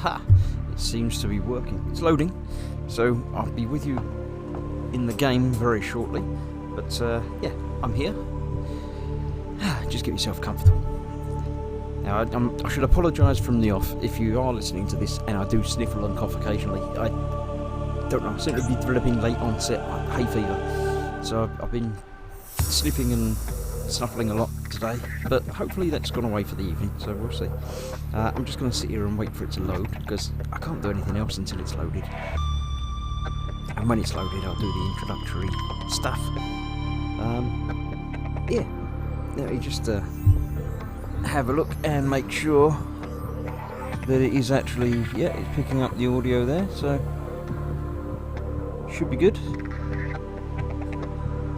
Aha! It seems to be working. It's loading, so I'll be with you in the game very shortly. But yeah, I'm here. Just get yourself comfortable. Now, I should apologise from the off if you are listening to this and I do sniffle and cough occasionally. I don't know, I seem to be developing late onset hay fever. So I've been sniffing and snuffling a lot today, but hopefully that's gone away for the evening, so we'll see. I'm just going to sit here and wait for it to load, because I can't do anything else until it's loaded. And when it's loaded, I'll do the introductory stuff. Yeah, let me just have a look and make sure that it is actually, yeah, it's picking up the audio there, so should be good.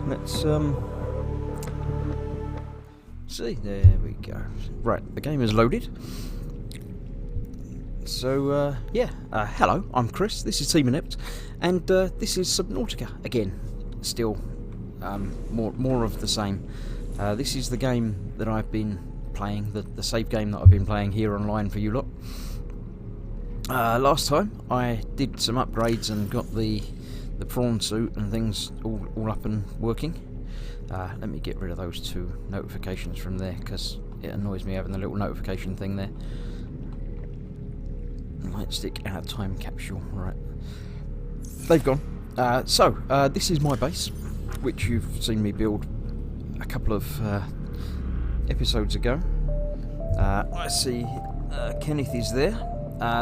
Let's see, there we go. Right, the game is loaded. So yeah, hello, I'm Chris, this is Team Inept, and this is Subnautica again. Still more of the same. This is the game that I've been playing, the save game that I've been playing here online for you lot. Last time I did some upgrades and got the prawn suit and things all up and working. Let me get rid of those two notifications from there, because it annoys me having the little notification thing there. Light stick and a time capsule. Right, they've gone. So this is my base, which you've seen me build a couple of episodes ago. I see Kenneth is there.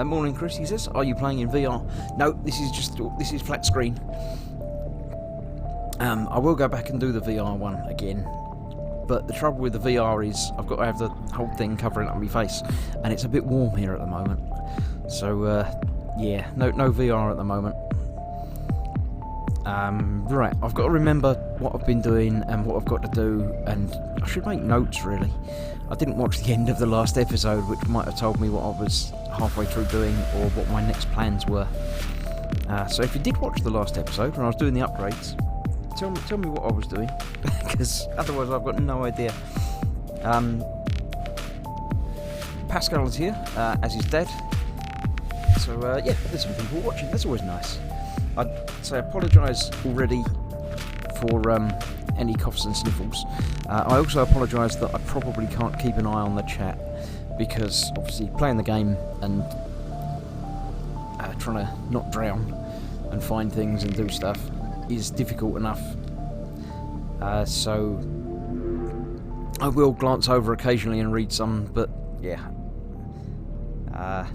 Morning, Chris. He says, "Are you playing in VR?" No, this is flat screen. I will go back and do the VR one again, but the trouble with the VR is I've got to have the whole thing covering up my face, and it's a bit warm here at the moment. So yeah, no VR at the moment. Right, I've got to remember what I've been doing and what I've got to do, and I should make notes really. I didn't watch the end of the last episode, which might have told me what I was halfway through doing or what my next plans were. So if you did watch the last episode when I was doing the upgrades, tell me what I was doing, because otherwise I've got no idea. Pascal is here, as is Dad. So yeah, there's some people watching. That's always nice. I'd say apologise already for any coughs and sniffles. I also apologise that I probably can't keep an eye on the chat, because obviously playing the game and trying to not drown and find things and do stuff is difficult enough. So I will glance over occasionally and read some, but yeah.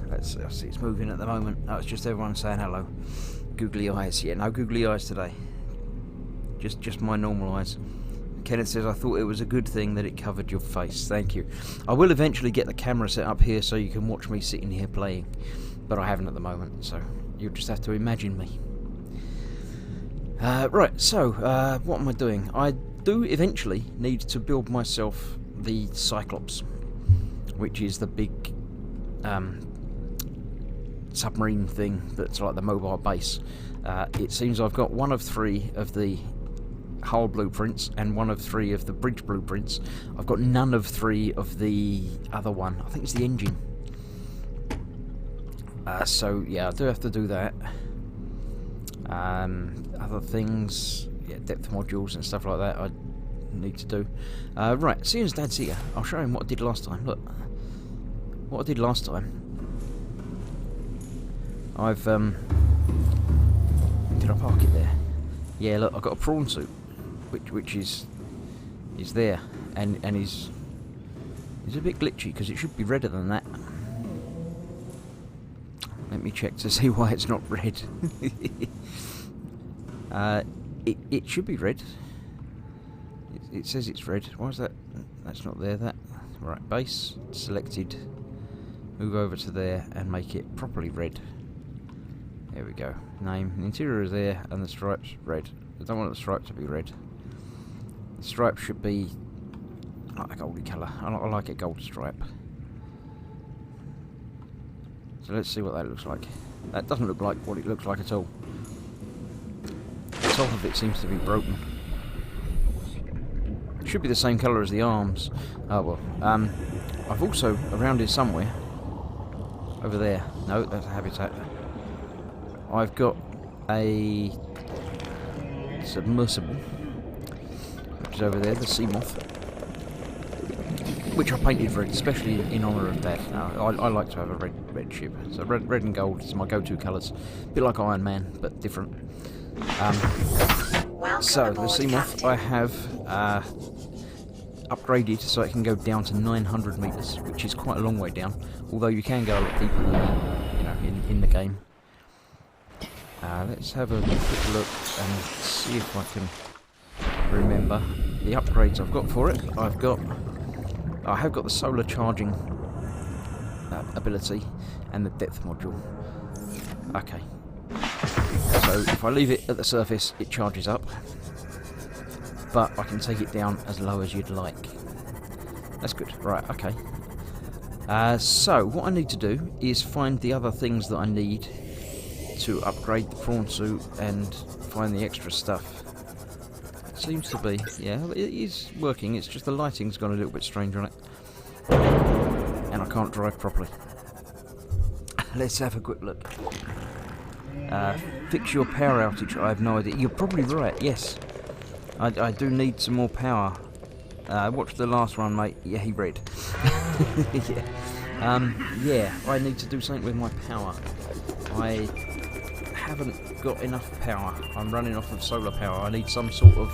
Let's see, I see it's moving at the moment. Oh, it's just everyone saying hello. Googly eyes. Yeah, no googly eyes today. Just my normal eyes. Kenneth says, I thought it was a good thing that it covered your face. Thank you. I will eventually get the camera set up here so you can watch me sitting here playing, but I haven't at the moment, so you'll just have to imagine me. Right, so what am I doing? I do eventually need to build myself the Cyclops, which is the big submarine thing that's like the mobile base. It seems I've got one of 3 of the hull blueprints and one of 3 of the bridge blueprints. I've got none of 3 of the other one. I think it's the engine. So yeah, I do have to do that. Other things, yeah, depth modules and stuff like that I need to do. Right, seeing as Dad's here, I'll show him what I did last time. Look, what I did last time. I've did I park it there? Yeah, look, I've got a prawn suit, which is there, and is a bit glitchy because it should be redder than that. Let me check to see why it's not red. It should be red. It says it's red. Why is that? That's not there. That right. Base selected. Move over to there and make it properly red. There we go. Name. The interior is there, and the stripes red. I don't want the stripe to be red. The stripe should be like a goldy colour. I like a gold stripe. So let's see what that looks like. That doesn't look like what it looks like at all. The top of it seems to be broken. It should be the same colour as the arms. Oh well. I've also, around here somewhere, Over there. No, that's a habitat. I've got a submersible, which is over there, the sea moth, which I painted red, especially in honour of that. I like to have a red ship, so red and gold is my go-to colours. A bit like Iron Man, but different. So the sea moth I have upgraded so it can go down to 900 metres, which is quite a long way down. Although you can go a lot deeper than that, you know, in the game. Let's have a quick look and see if I can remember the upgrades I've got for it. I have got the solar charging ability and the depth module. Okay. So if I leave it at the surface, it charges up, but I can take it down as low as you'd like. That's good. Right. Okay. So what I need to do is find the other things that I need to upgrade the prawn suit and find the extra stuff. It seems to be, yeah, it is working. It's just the lighting's gone a little bit strange on it, and I can't drive properly. Let's have a quick look. Fix your power outage. I have no idea. You're probably right. Yes, I do need some more power. Watch the last one, mate. Yeah, he read. Yeah. Yeah, I need to do something with my power. I haven't got enough power. I'm running off of solar power. I need some sort of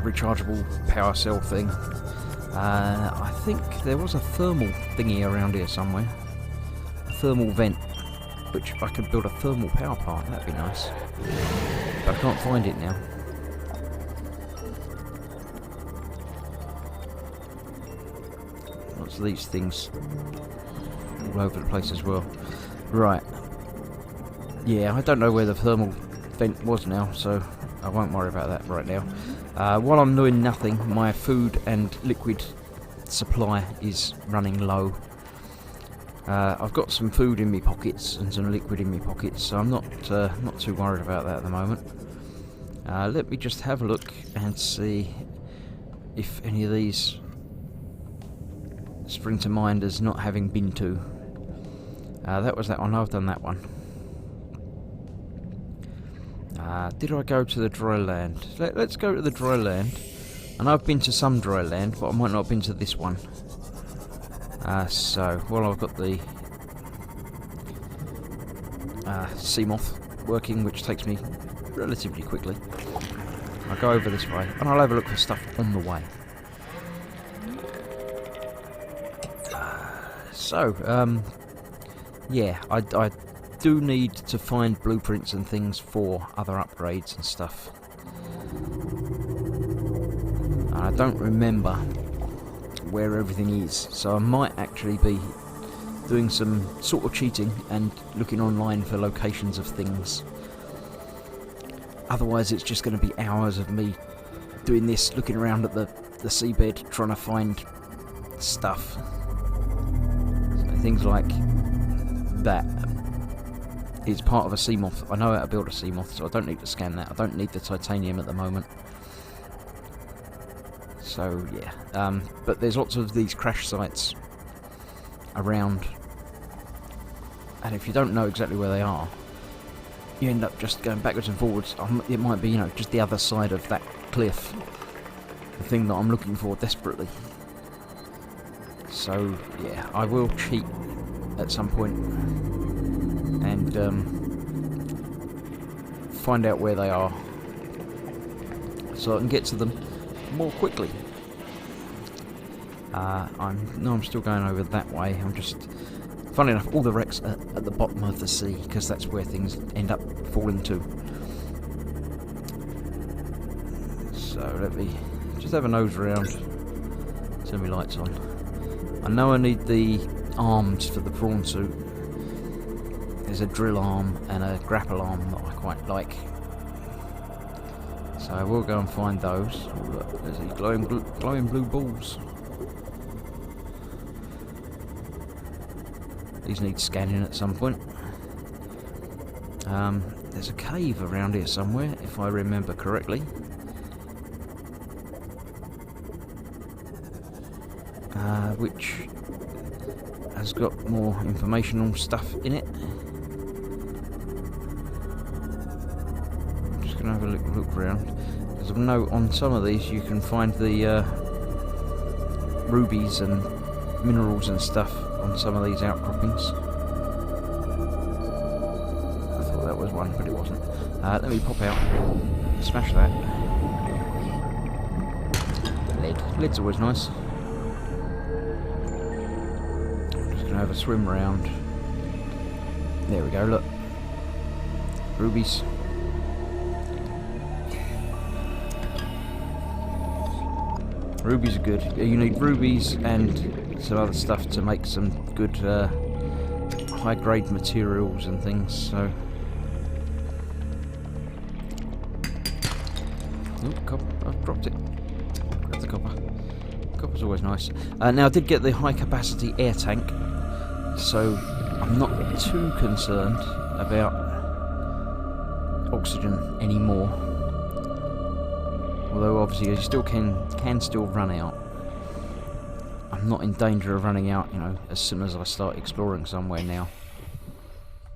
rechargeable power cell thing. I think there was a thermal thingy around here somewhere. A thermal vent, which I could build a thermal power plant. That'd be nice. But I can't find it now. Lots of these things all over the place as well. Right. Yeah, I don't know where the thermal vent was now, so I won't worry about that right now. While I'm doing nothing, my food and liquid supply is running low. I've got some food in my pockets and some liquid in my pockets, so I'm not too worried about that at the moment. Let me just have a look and see if any of these spring to mind as not having been to. That was that one. I've done that one. Did I go to the dry land? Let's go to the dry land. And I've been to some dry land, but I might not have been to this one. So, well, I've got the sea moth working, which takes me relatively quickly. I'll go over this way, and I'll have a look for stuff on the way. Yeah, I do need to find blueprints and things for other upgrades and stuff. I don't remember where everything is, so I might actually be doing some sort of cheating and looking online for locations of things. Otherwise it's just going to be hours of me doing this, looking around at the seabed, trying to find stuff. So things like that is part of a sea moth. I know how to build a sea moth, so I don't need to scan that. I don't need the titanium at the moment. So yeah, but there's lots of these crash sites around, and if you don't know exactly where they are, you end up just going backwards and forwards. It might be, you know, just the other side of that cliff, the thing that I'm looking for desperately. So yeah, I will cheat at some point and find out where they are so I can get to them more quickly. I'm still going over that way. I'm just, funnily enough, all the wrecks are at the bottom of the sea because that's where things end up falling to. So let me just have a nose around. Turn my lights on. I know I need the arms for the prawn suit. There's a drill arm and a grapple arm that I quite like. So I will go and find those. Oh, look, there's these glowing blue balls. These need scanning at some point. There's a cave around here somewhere, if I remember correctly. which has got more informational stuff in it. I'm just going to have a look around. As of note, on some of these you can find the rubies and minerals and stuff on some of these outcroppings. I thought that was one, but it wasn't. Let me pop out. Smash that. Lead's always nice. I'm just going to have a swim around. There we go, look. Rubies. Rubies are good. You need rubies and some other stuff to make some good high-grade materials and things, so... Oh, copper. I've dropped it. Grab the copper. Copper's always nice. Now, I did get the high-capacity air tank, so I'm not too concerned about oxygen anymore. Although, obviously, you still can still run out. I'm not in danger of running out, you know, as soon as I start exploring somewhere now.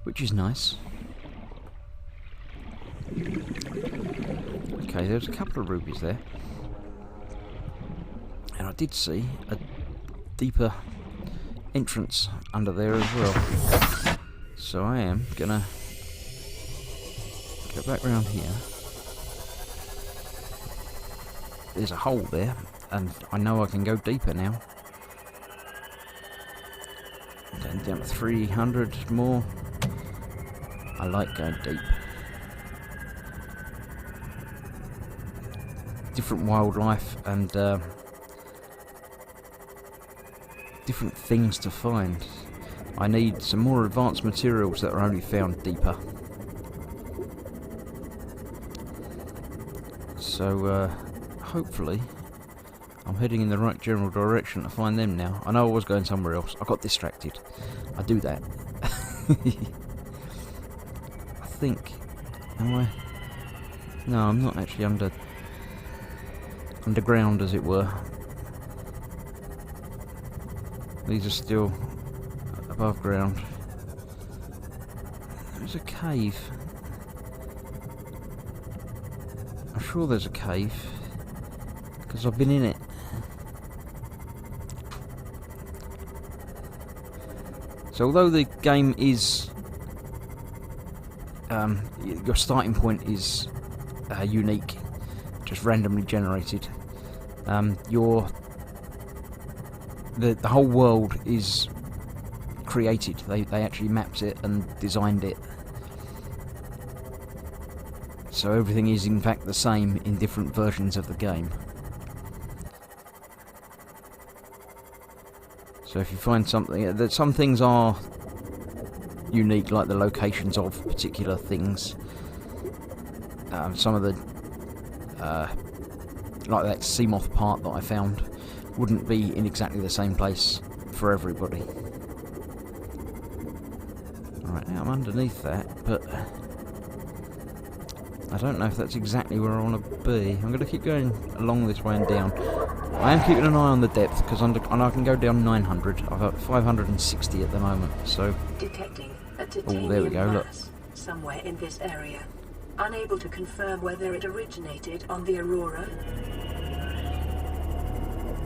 Which is nice. Okay, there's a couple of rubies there. And I did see a deeper entrance under there as well. So I am gonna go back round here. There's a hole there, and I know I can go deeper now. Down to 300 more. I like going deep. Different wildlife and different things to find. I need some more advanced materials that are only found deeper. So hopefully I'm heading in the right general direction to find them now. I know I was going somewhere else. I got distracted. I do that. I think... Am I? No, I'm not actually underground, as it were. These are still above ground. There's a cave. I'm sure there's a cave, because I've been in it. So although the game is... your starting point is unique, just randomly generated, the whole world is created. They actually mapped it and designed it. So everything is in fact the same in different versions of the game. So if you find something, that some things are unique, like the locations of particular things. Some of the, like that sea moth part that I found, wouldn't be in exactly the same place for everybody. Alright, now I'm underneath that, but I don't know if that's exactly where I want to be. I'm going to keep going along this way and down. I am keeping an eye on the depth, because I can go down 900. I've got 560 at the moment, so... Detecting a oh, there we go, look. Somewhere in this area. Unable to confirm whether it originated on the Aurora.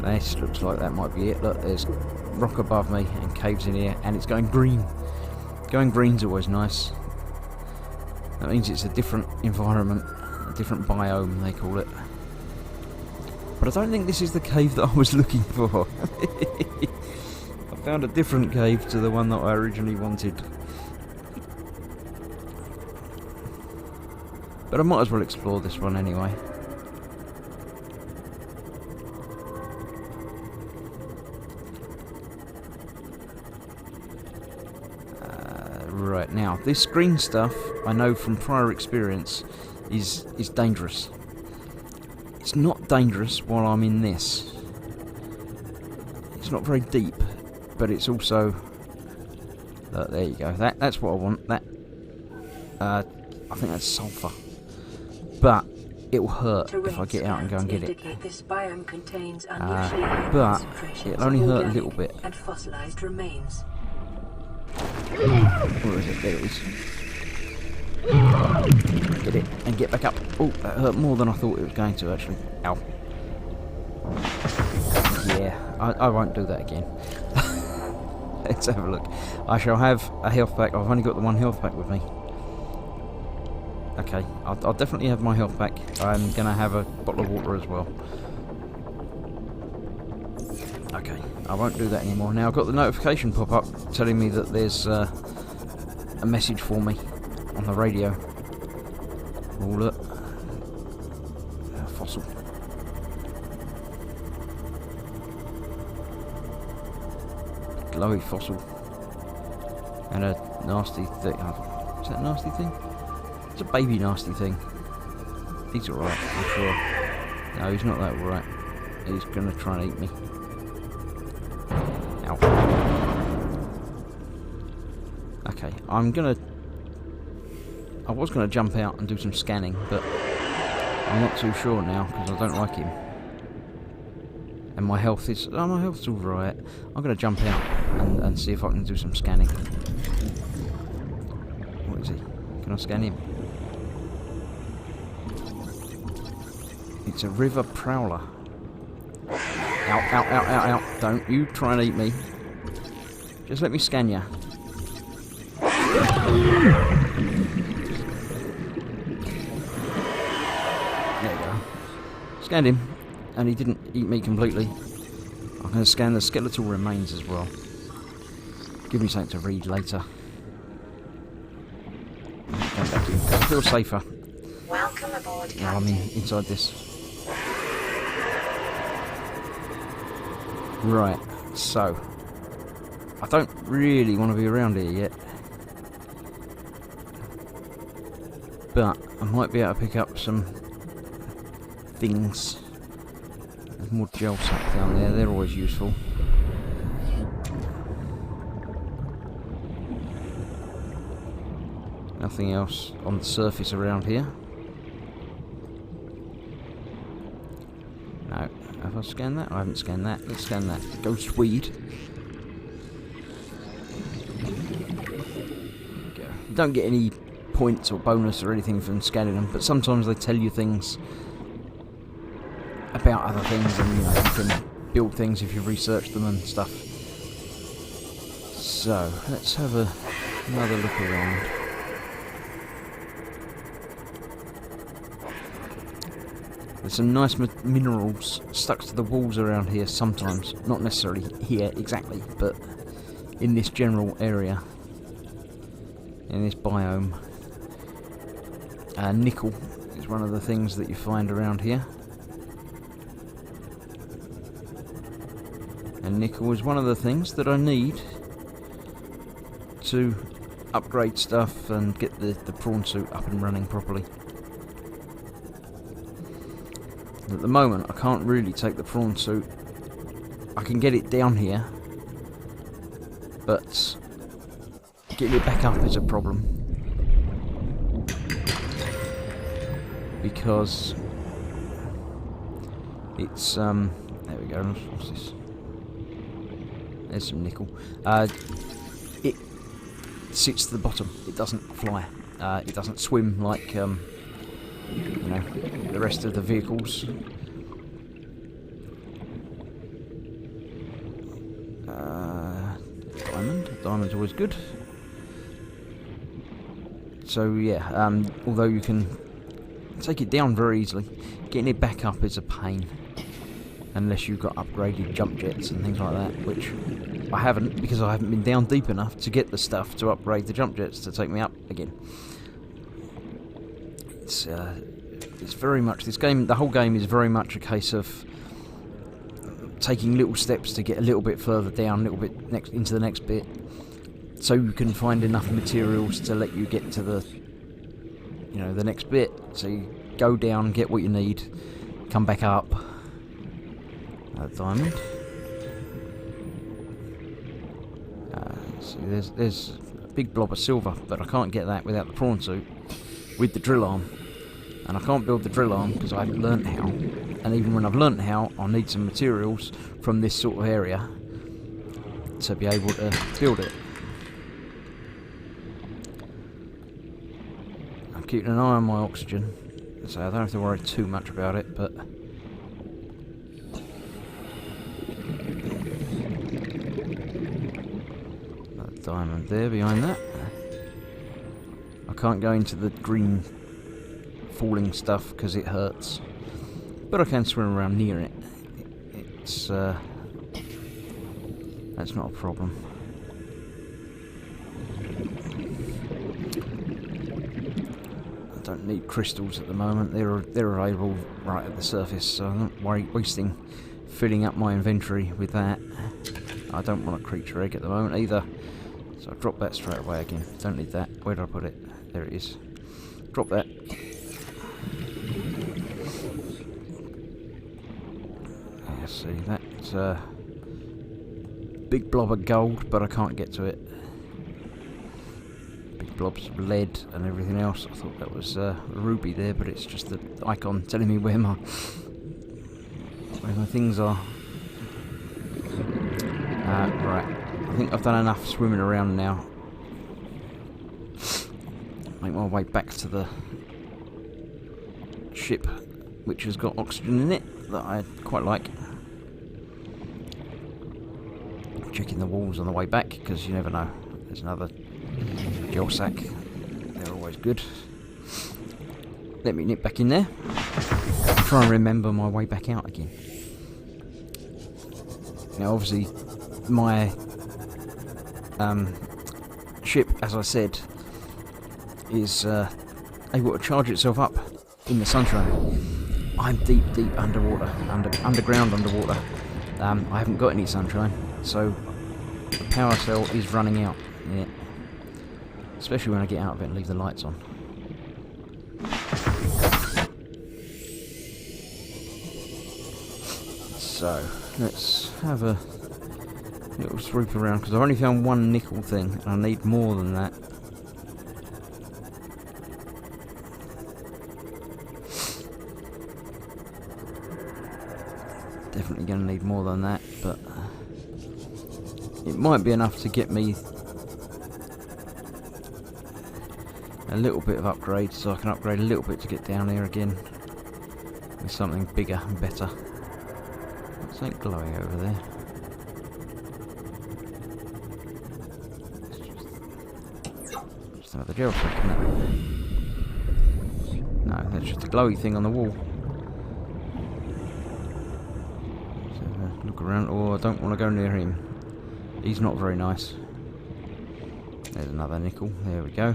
This looks like that might be it. Look, there's rock above me and caves in here, and it's going green. Going green's always nice. That means it's a different environment, a different biome, they call it. But I don't think this is the cave that I was looking for. I found a different cave to the one that I originally wanted. But I might as well explore this one anyway. Right, now, this green stuff, I know from prior experience, is dangerous. It's not dangerous while I'm in this. It's not very deep, but it's also... there you go, that's what I want. That I think that's sulphur. But it'll hurt if Terrain I get out and go and get it. indicate this biome contains unusually high But concentrations it'll only of hurt a organic little bit. and fossilized remains. Where is it? There it is. Get it and get back up. Oh, that hurt more than I thought it was going to, actually. Ow. Yeah, I won't do that again. Let's have a look. I shall have a health pack. I've only got the one health pack with me. Okay, I'll definitely have my health pack. I'm going to have a bottle of water as well. Okay, I won't do that anymore. Now I've got the notification pop up telling me that there's a message for me on the radio. Oh look. A fossil. Glowy fossil. And a nasty thing. Is that a nasty thing? It's a baby nasty thing. He's alright, I'm sure. No, he's not that alright. He's gonna try and eat me. Ow. Okay, I was gonna jump out and do some scanning, but I'm not too sure now because I don't like him. And my health is... Oh, my health's alright. I'm gonna jump out and see if I can do some scanning. What is he? Can I scan him? It's a river prowler. Ow, ow, ow, ow, ow. Don't you try and eat me. Just let me scan you. There you go. Scanned him, and he didn't eat me completely. I'm going to scan the skeletal remains as well. Give me something to read later. Go back in. I feel safer. Welcome aboard, Now I'm inside this. Right, so I don't really want to be around here yet, but I might be able to pick up some things. There's more gel sacks down there, they're always useful. Nothing else on the surface around here. No. Have I scanned that? I haven't scanned that. Let's scan that. Ghost weed. Go. You don't get any points or bonus or anything from scanning them, but sometimes they tell you things about other things, and you know, you can build things if you research them and stuff. So, let's have another look around. There's some nice minerals stuck to the walls around here sometimes. Not necessarily here exactly, but in this general area. In this biome. Nickel is one of the things that you find around here. And nickel is one of the things that I need to upgrade stuff and get the prawn suit up and running properly. At the moment, I can't really take the prawn suit. I can get it down here, but getting it back up is a problem. Because it's, there we go, what's this? There's some nickel. It sits to the bottom, it doesn't fly. It doesn't swim like, you know, the rest of the vehicles. Diamond's always good. So yeah, although you can take it down very easily, getting it back up is a pain. Unless you've got upgraded jump jets and things like that, which I haven't, because I haven't been down deep enough to get the stuff to upgrade the jump jets to take me up again. It's very much, this game, the whole game is very much a case of taking little steps to get a little bit further down, a little bit into the next bit, so you can find enough materials to let you get to the, you know, the next bit. So you go down, get what you need, come back up. Diamond. See, there's a big blob of silver, but I can't get that without the prawn suit with the drill arm. And I can't build the drill arm because I haven't learnt how. And even when I've learnt how, I'll need some materials from this sort of area to be able to build it. I'm keeping an eye on my oxygen, so I don't have to worry too much about it, but... That diamond there behind that. I can't go into the green falling stuff because it hurts, but I can swim around near it. It's that's not a problem. I don't need crystals at the moment. They're available right at the surface, so I'm not wasting filling up my inventory with that. I don't want a creature egg at the moment either, so I'll drop that straight away again. Don't need that. Where did I put it? There it is. Drop that. See, that's a big blob of gold, but I can't get to it. Big blobs of lead and everything else. I thought that was a ruby there, but it's just the icon telling me where my things are. Right, I think I've done enough swimming around now. Make my way back to the ship, which has got oxygen in it that I quite like. Checking the walls on the way back, because you never know. There's another gel sack. They're always good. Let me nip back in there. Try and remember my way back out again. Now obviously my ship, as I said, is able to charge itself up in the sunshine. I'm deep underwater, underground underwater. I haven't got any sunshine, so the power cell is running out. Yeah. Especially when I get out of it and leave the lights on. So, let's have a little swoop around, because I've only found one nickel thing, and I need more than that. Definitely going to need more than that, but it might be enough to get me a little bit of upgrade, so I can upgrade a little bit to get down here again with something bigger and better. What's that glowing over there? Just another gel sack, isn't it? No, that's just a glowy thing on the wall. So, look around. Oh, I don't want to go near him. He's not very nice. There's another nickel. There we go.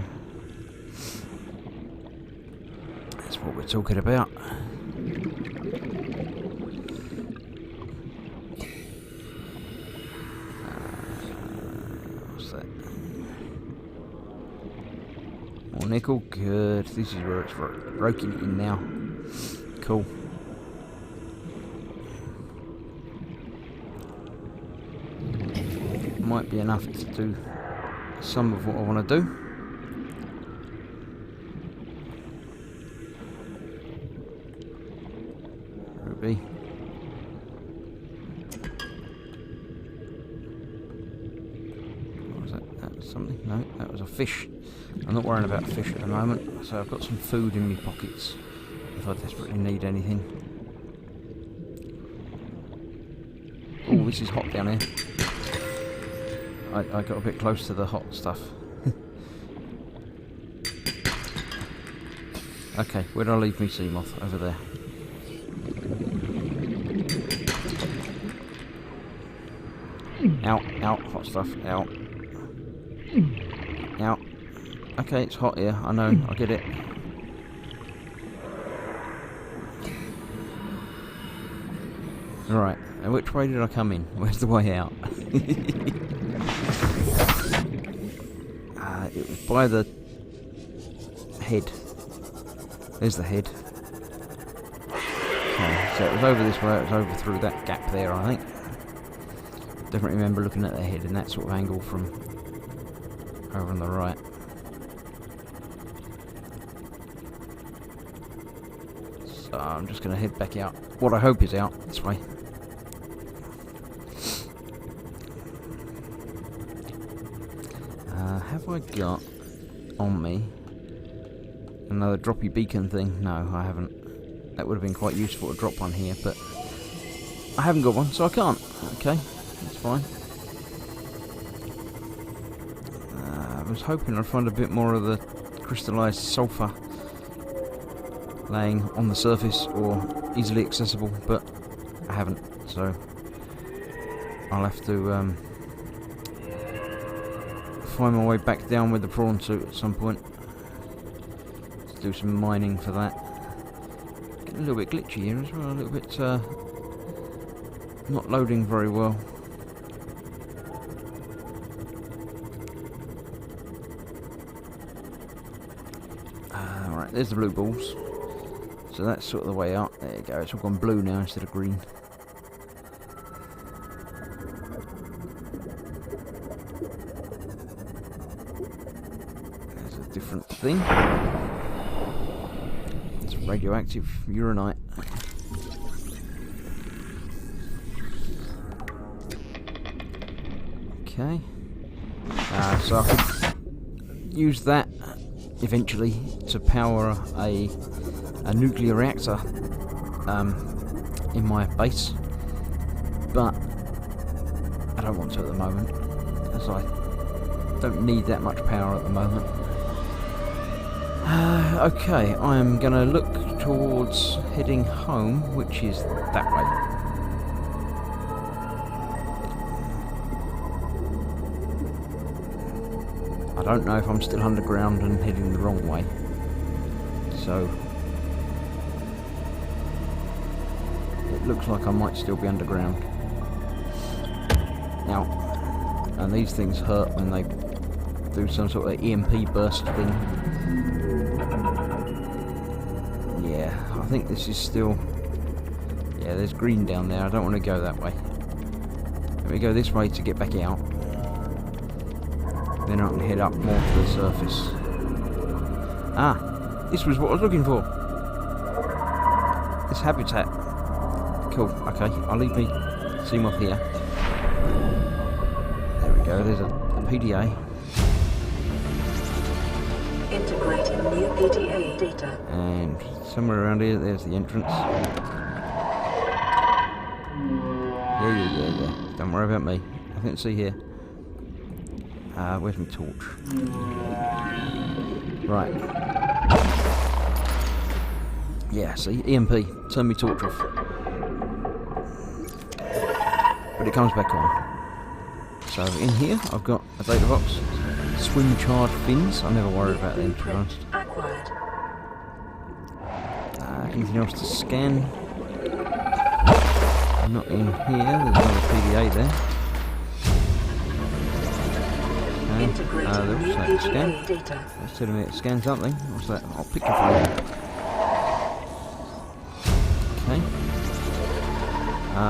That's what we're talking about. What's that? More nickel. Good. This is where it's broken in now. Cool. Might be enough to do some of what I want to do. Ruby. What was that? That was something? No, that was a fish. I'm not worrying about fish at the moment, so I've got some food in my pockets if I desperately need anything. Oh, this is hot down here. I got a bit close to the hot stuff. Okay, where did I leave me sea moth? Over there. Out, out, hot stuff, out. Out. Okay, it's hot here, I know, I get it. Right, and which way did I come in? Where's the way out? It was by the head. There's the head. Okay, so it was over this way, it was over through that gap there, I think. Definitely remember looking at the head in that sort of angle from over on the right. I'm just going to head back out. What I hope is out this way. Have I got on me another droppy beacon thing? No, I haven't. That would have been quite useful to drop one here, but I haven't got one, so I can't. Okay, that's fine. I was hoping I'd find a bit more of the crystallised sulphur laying on the surface or easily accessible, but I haven't, so I'll have to find my way back down with the prawn suit at some point. Let's do some mining for that. Getting a little bit glitchy here as well, a little bit not loading very well. Alright, there's the blue balls. So that's sort of the way up. There you go, it's all gone blue now instead of green. There's a different thing. It's radioactive uranite. Okay. So I could use that eventually to power a nuclear reactor in my base, but I don't want to at the moment, as I don't need that much power at the moment. Okay, I am going to look towards heading home, which is that way. I don't know if I'm still underground and heading the wrong way, so it looks like I might still be underground. Now, and these things hurt when they do some sort of EMP burst thing. Yeah, I think this is still... Yeah, there's green down there. I don't want to go that way. Let me go this way to get back out. Then I can head up more to the surface. Ah, this was what I was looking for. This habitat. Cool, okay, I'll leave me seam off here. There we go, there's a PDA. Integrating new PDA data. And somewhere around here, there's the entrance. Yeah. Don't worry about me. Nothing to see here. Where's my torch? Right. Yeah, see, EMP. Turn my torch off. But it comes back on. So in here, I've got a data box. Swim charred fins. I never worry about them, to be honest. Anything else to scan? Not in here. There's another PDA there. Okay. There was that scan. That's telling me it scanned something. What's that? I'll pick your phone. Okay.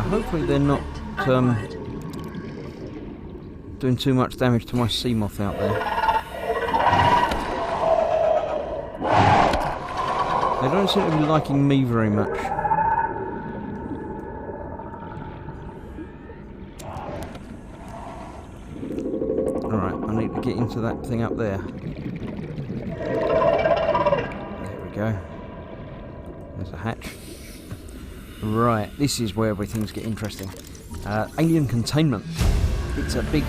Hopefully they're not doing too much damage to my sea moth out there. They don't seem to be liking me very much. Alright, I need to get into that thing up there. There we go. There's a hatch. Right, this is where everything's get interesting. Alien containment. It's a big,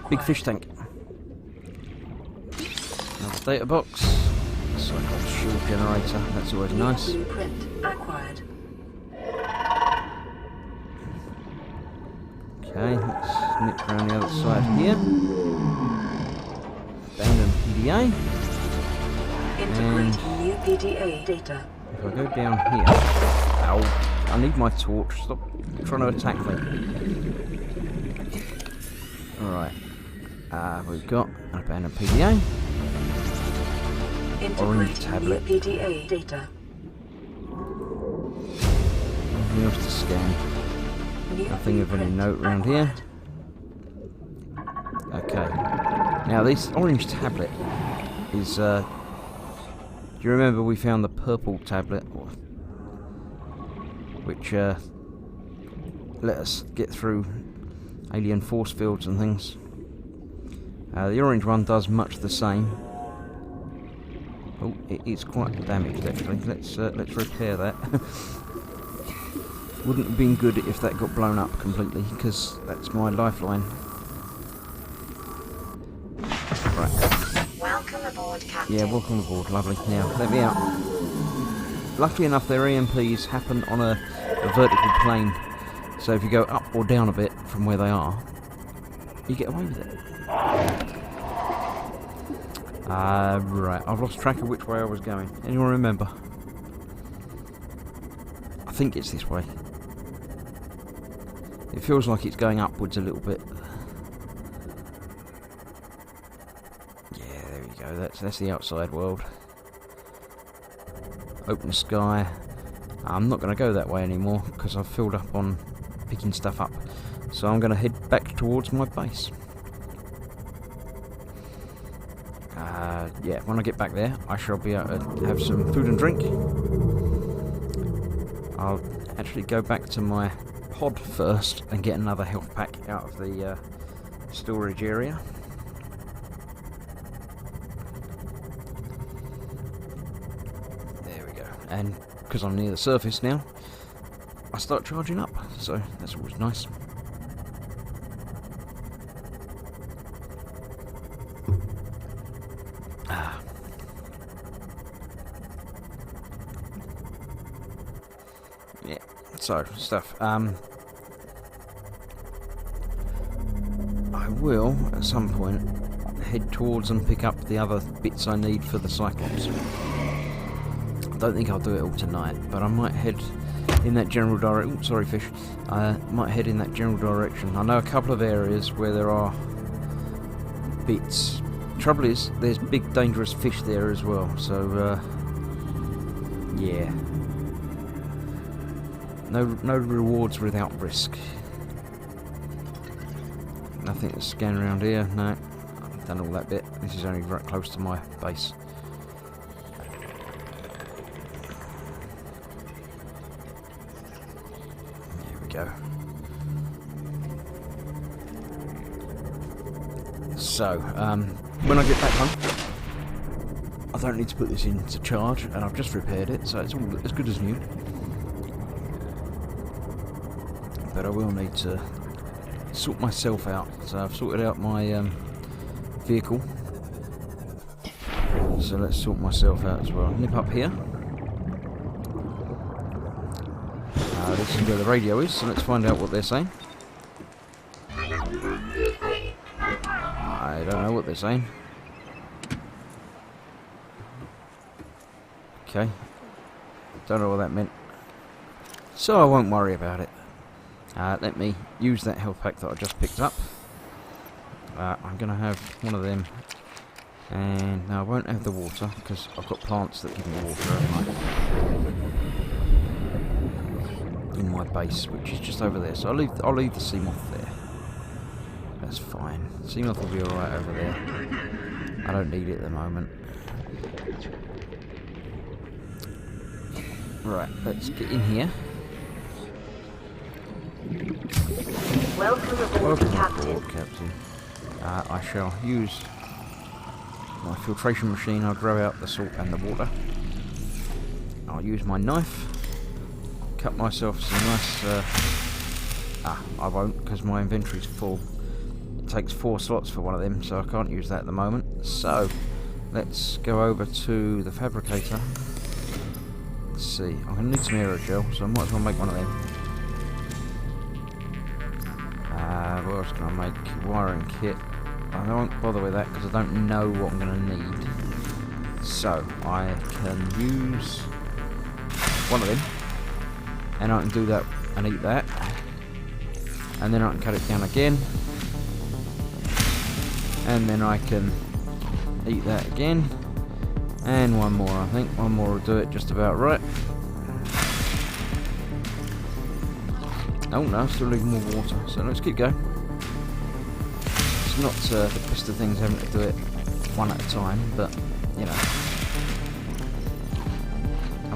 big fish tank. Another data box. Cyclops shield generator. That's always nice. Okay, let's nip around the other side here. Abandoned PDA. And new PDA data. If I go down here, ow! I need my torch. Stop trying to attack me. Alright. We've got an abandoned PDA. Orange tablet. PDA data. Nothing else to scan. Nothing of any note around here. Okay. Now this orange tablet is Do you remember we found the purple tablet, which let us get through alien force fields and things? The orange one does much the same. Oh, it is quite damaged actually. Let's repair that. Wouldn't have been good if that got blown up completely, because that's my lifeline. Right. Welcome aboard, Captain. Yeah, welcome aboard. Lovely. Now, let me out. Luckily enough, their EMPs happen on a vertical plane, so if you go up or down a bit from where they are, you get away with it. Right. I've lost track of which way I was going. Anyone remember? I think it's this way. It feels like it's going upwards a little bit. Yeah, there we go. That's the outside world. Open sky. I'm not going to go that way anymore because I've filled up on picking stuff up. So I'm going to head back towards my base. Yeah, when I get back there, I shall be able to have some food and drink. I'll actually go back to my pod first and get another health pack out of the storage area. There we go. And because I'm near the surface now, I start charging up, so that's always nice. Yeah, so stuff. I will at some point head towards and pick up the other bits I need for the cyclops. I don't think I'll do it all tonight, but I might head in that general direction. Oh, sorry, fish. I might head in that general direction. I know a couple of areas where there are bits. Trouble is, there's big dangerous fish there as well, so yeah. No rewards without risk. Nothing to scan around here, no. I've done all that bit. This is only right close to my base. There we go. So, when I get back home, I don't need to put this into charge, and I've just repaired it, so it's all as good as new. But I will need to sort myself out. So I've sorted out my vehicle. So let's sort myself out as well. Nip up here. This is where the radio is, so let's find out what they're saying. I don't know what they're saying. Okay. Don't know what that meant. So I won't worry about it. Let me use that health pack that I just picked up. I'm going to have one of them. And now I won't have the water because I've got plants that give me water in my base, which is just over there. So I'll leave the sea moth there. That's fine. Sea moth will be alright over there. I don't need it at the moment. Right, let's get in here. Welcome aboard, Captain. I shall use my filtration machine. I'll grow out the salt and the water. I'll use my knife. Cut myself some nice... I won't, because my inventory's full. It takes 4 slots for one of them, so I can't use that at the moment. So, let's go over to the fabricator. Let's see. I'm going to need some aerogel, so I might as well make one of them. What else can I make? Wiring kit. I won't bother with that because I don't know what I'm going to need. So, I can use one of them. And I can do that and eat that. And then I can cut it down again. And then I can eat that again. And one more, I think. One more will do it just about right. Oh no, still leaving more water. So let's keep going. It's not the best of things having to do it one at a time, but, you know.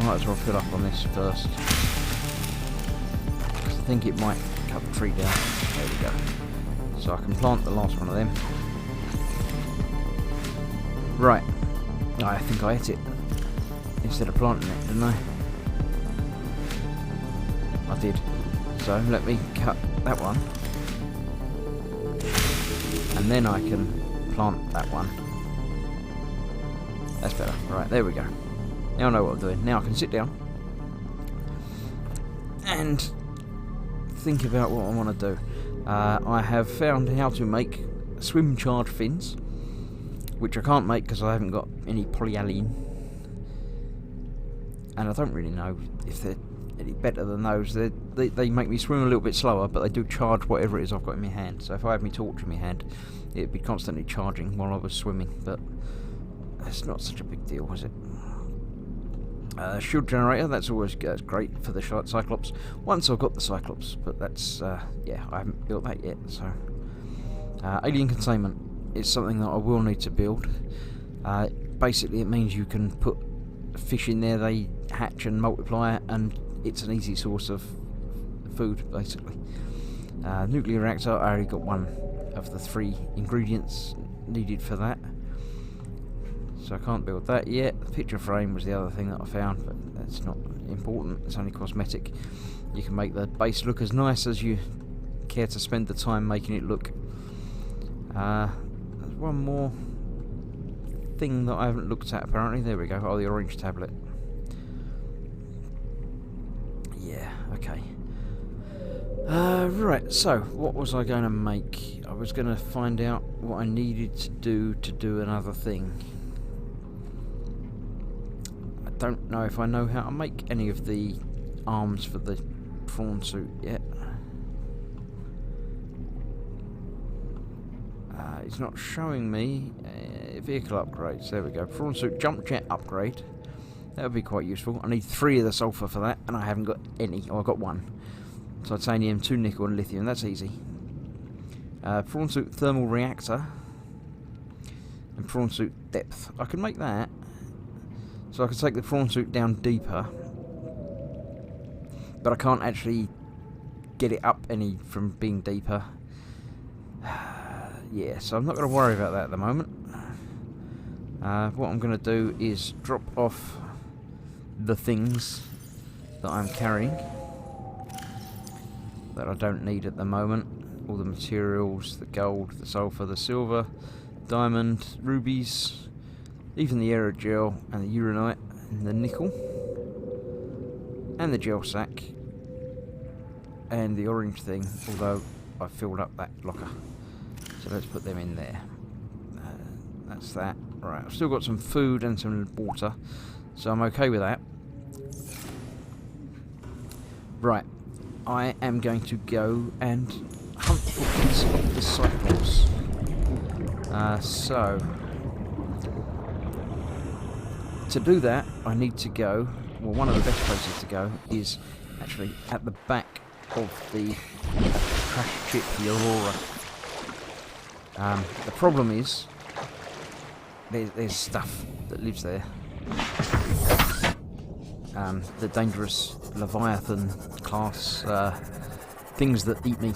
might as well fill up on this first. I think it might cut the tree down. There we go. So I can plant the last one of them. Right. I think I hit it instead of planting it, didn't I? I did. So let me cut that one. And then I can plant that one. That's better. Right, there we go. Now I know what I'm doing. Now I can sit down and think about what I want to do. I have found how to make swim charge fins, which I can't make because I haven't got any polyalene, and I don't really know if they're any better than those. They make me swim a little bit slower, but they do charge whatever it is I've got in my hand. So if I had my torch in my hand, it'd be constantly charging while I was swimming, but it's not such a big deal, is it? Shield generator, that's always great for the cyclops. Once I've got the cyclops, but that's yeah, I haven't built that yet. So alien containment is something that I will need to build. Basically, it means you can put fish in there, they hatch and multiply, and it's an easy source of food, basically. Nuclear reactor, I already got one of the 3 ingredients needed for that. So I can't build that yet. The picture frame was the other thing that I found, but that's not important. It's only cosmetic. You can make the base look as nice as you care to spend the time making it look. There's one more thing that I haven't looked at apparently. There we go. Oh, the orange tablet. Yeah, okay. Right, so what was I going to make? I was going to find out what I needed to do another thing. I don't know if I know how to make any of the arms for the prawn suit yet. It's not showing me vehicle upgrades. There we go. Prawn suit jump jet upgrade. That would be quite useful. I need 3 of the sulfur for that, and I haven't got any. Oh, I've got 1. Titanium, 2 nickel, and lithium. That's easy. Prawn suit thermal reactor. And prawn suit depth. I can make that. So I can take the prawn suit down deeper. But I can't actually get it up any from being deeper. Yeah, so I'm not going to worry about that at the moment. What I'm going to do is drop off the things that I'm carrying that I don't need at the moment. All the materials, the gold, the sulfur, the silver, diamond, rubies, even the aerogel and the uranite and the nickel and the gel sack and the orange thing, although I've filled up that locker. So let's put them in there. That's that. Right, I've still got some food and some water, so I'm okay with that. Right, I am going to go and hunt for bits of the cyclops. So, to do that, I need to go, well, one of the best places to go is actually at the back of the crash ship, the Aurora. The problem is, there's stuff that lives there. The dangerous Leviathan class things that eat me.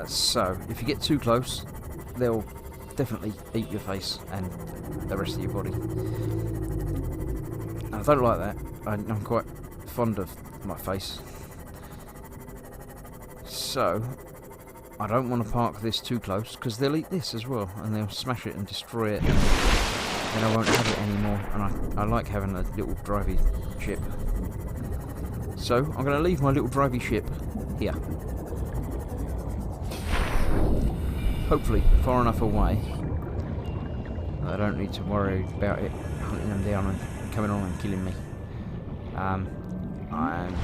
So, if you get too close, they'll definitely eat your face and the rest of your body. And I don't like that. I'm quite fond of my face. So, I don't want to park this too close, because they'll eat this as well, and they'll smash it and destroy it, and then I won't have it anymore, and I like having a little drivey ship. So, I'm going to leave my little drivey ship here. Hopefully, far enough away that I don't need to worry about it hunting them down and coming on and killing me. I'm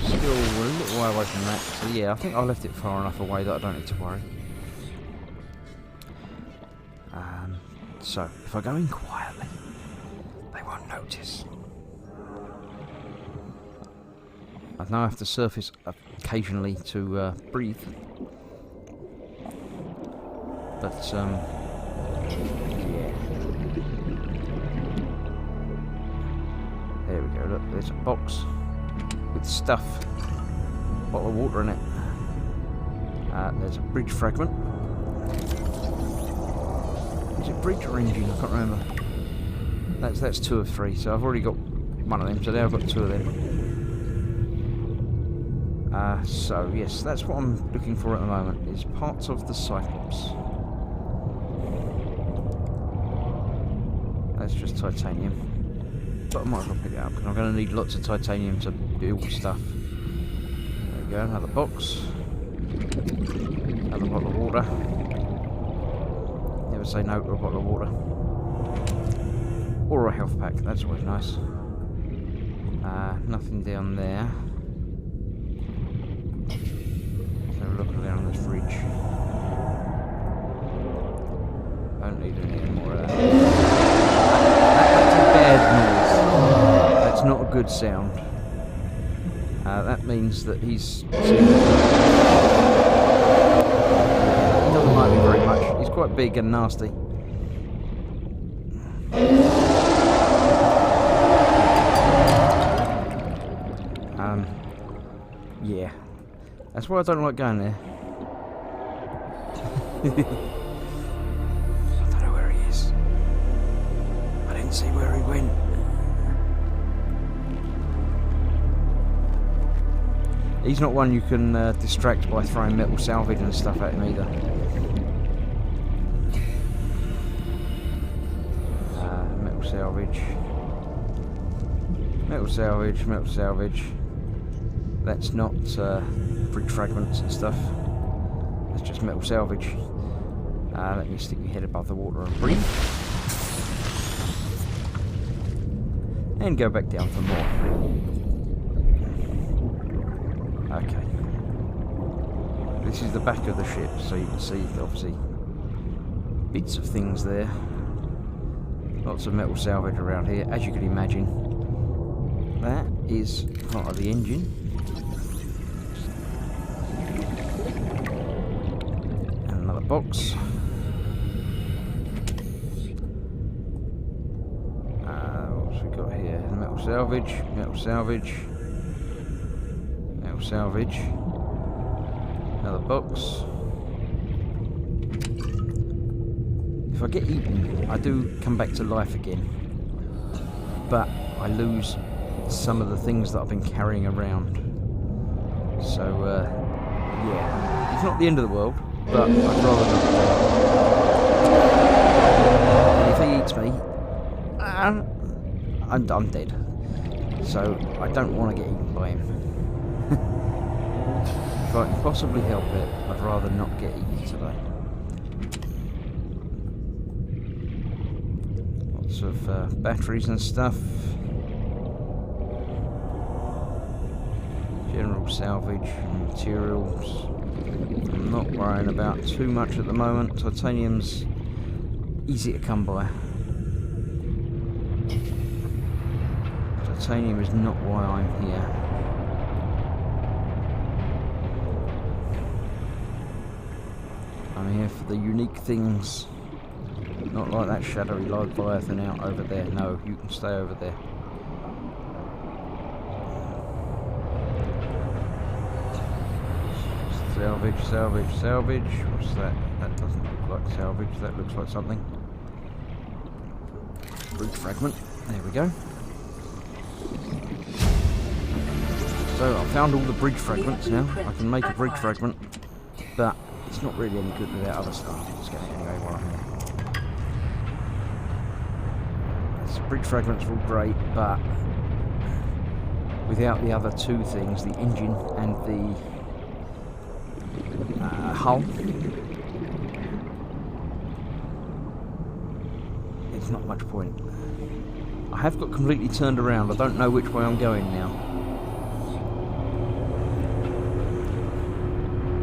still a little way away from that, so yeah, I think I left it far enough away that I don't need to worry. So, if I go in quietly, they won't notice. I now have to surface occasionally to breathe. But, yeah. look, there's a box with stuff. Bottle of water in it. There's a bridge fragment. Is it bridge or engine? I can't remember. That's 2 of 3, so I've already got one of them, so now I've got 2 of them. So yes, that's what I'm looking for at the moment, is parts of the Cyclops. That's just titanium. But I might as well pick it up, because I'm going to need lots of titanium to build stuff. There we go, another box. Another bottle of water. Never say no to a bottle of water. Or a health pack, that's always nice. Nothing down there. Let's have a look around this fridge. Don't need any more of that. That's a bad noise. That's not a good sound. That means that he's... He doesn't like me very much. He's quite big and nasty. Yeah. That's why I don't like going there. I don't know where he is. I didn't see where he went. He's not one you can distract by throwing metal salvage and stuff at him either. Metal salvage. Metal salvage, metal salvage. That's not bridge fragments and stuff. That's just metal salvage. Let me stick my head above the water and breathe. And go back down for more. Okay. This is the back of the ship, so you can see, obviously, bits of things there. Lots of metal salvage around here, as you can imagine. That is part of the engine. And another box. What's we got here? Metal salvage, metal salvage. Salvage. Another box. If I get eaten, I do come back to life again. But I lose some of the things that I've been carrying around. So, yeah. It's not the end of the world, but I'd rather not. And if he eats me, I'm dead. So, I don't want to get eaten by him. If I can possibly help it, I'd rather not get eaten today. Lots of batteries and stuff. General salvage materials. I'm not worrying about too much at the moment. Titanium's easy to come by. Titanium is not why I'm here. I'm here for the unique things. Not like that shadowy Leviathan out over there. No, you can stay over there. Salvage, salvage, salvage. What's that? That doesn't look like salvage. That looks like something. Bridge fragment. There we go. So I found all the bridge fragments now. I can make a bridge fragment, but it's not really any good without other stuff. Let's get it anyway while I'm here. So bridge fragments are all great, but without the other two things, the engine and the hull, it's not much point. I have got completely turned around. I don't know which way I'm going now.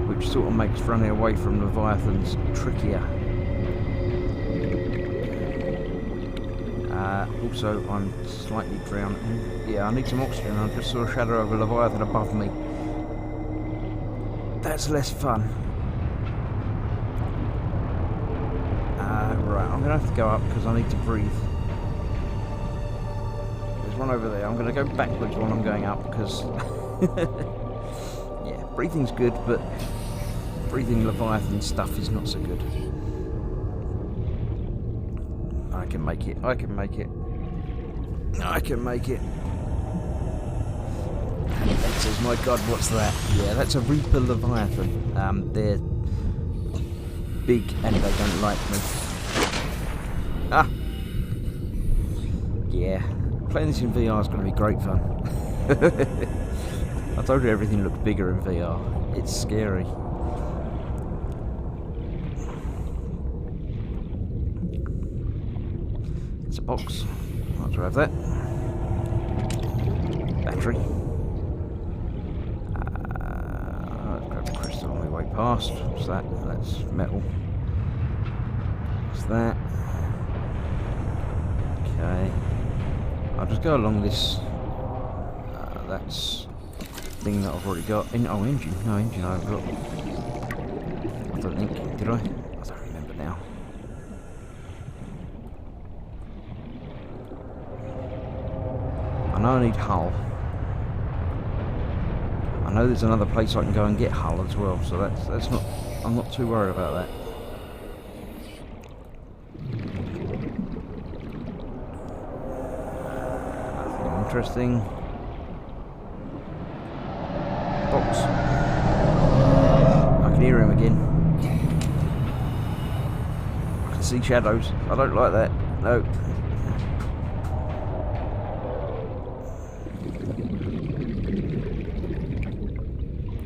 Which sort of makes running away from Leviathans trickier. Also, I'm slightly drowned. Yeah, I need some oxygen. I just saw a shadow of a Leviathan above me. That's less fun. Right, I'm going to have to go up because I need to breathe. There's one over there. I'm going to go backwards when I'm going up because, yeah, breathing's good, but breathing Leviathan stuff is not so good. I can make it. I can make it. I can make it. That says, my God, what's that? Yeah, that's a Reaper Leviathan. They're big and they don't like me. Ah! Yeah, playing this in VR is going to be great fun. I told you everything looked bigger in VR. It's scary. It's a box. Might as well have that. Battery. Let's grab the crystal on my way past. What's that? That's metal. What's that? Okay. I'll just go along this. That's thing that I've already got. Engine. No, engine I haven't got. I don't think. Did I? I don't remember now. I know I need hull. I know there's another place I can go and get hull as well, so that's not. I'm not too worried about that. Interesting. Box. I can hear him again. I can see shadows. I don't like that. No.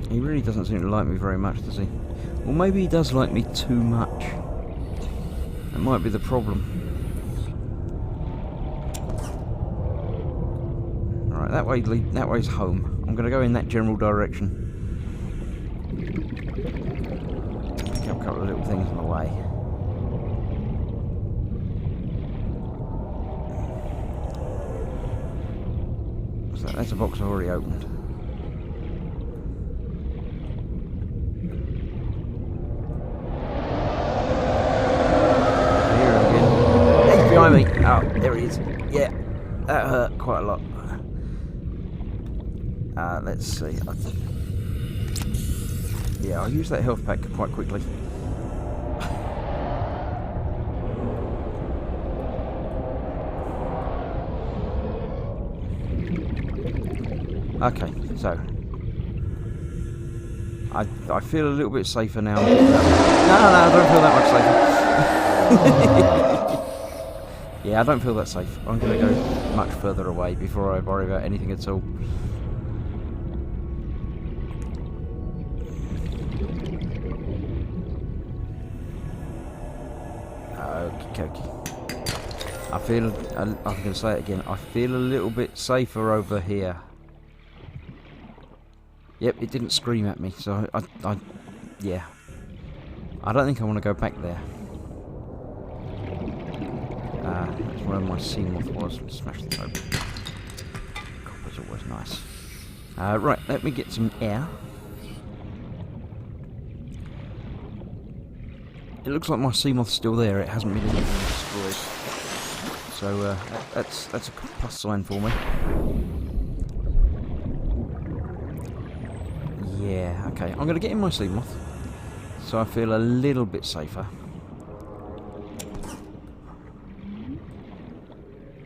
He really doesn't seem to like me very much, does he? Well, maybe he does like me too much. That might be the problem. That way's home. I'm going to go in that general direction. Pick up a couple of little things on the way. So that's a box I've already opened. I hear him again. He's behind me. Oh, there he is. Yeah, that hurt quite a lot. Let's see. Yeah, I'll use that health pack quite quickly. Okay, so I feel a little bit safer now. No, I don't feel that much safer. Yeah, I don't feel that safe. I'm going to go much further away before I worry about anything at all. Okay. I'm going to say it again, I feel a little bit safer over here. Yep, it didn't scream at me, so yeah. I don't think I want to go back there. That's where my sea moth was. Smash this open. Copper's always nice. Right, let me get some air. It looks like my sea moth's still there. It hasn't been destroyed. So that's a plus sign for me. Yeah, okay. I'm going to get in my sea moth, so I feel a little bit safer.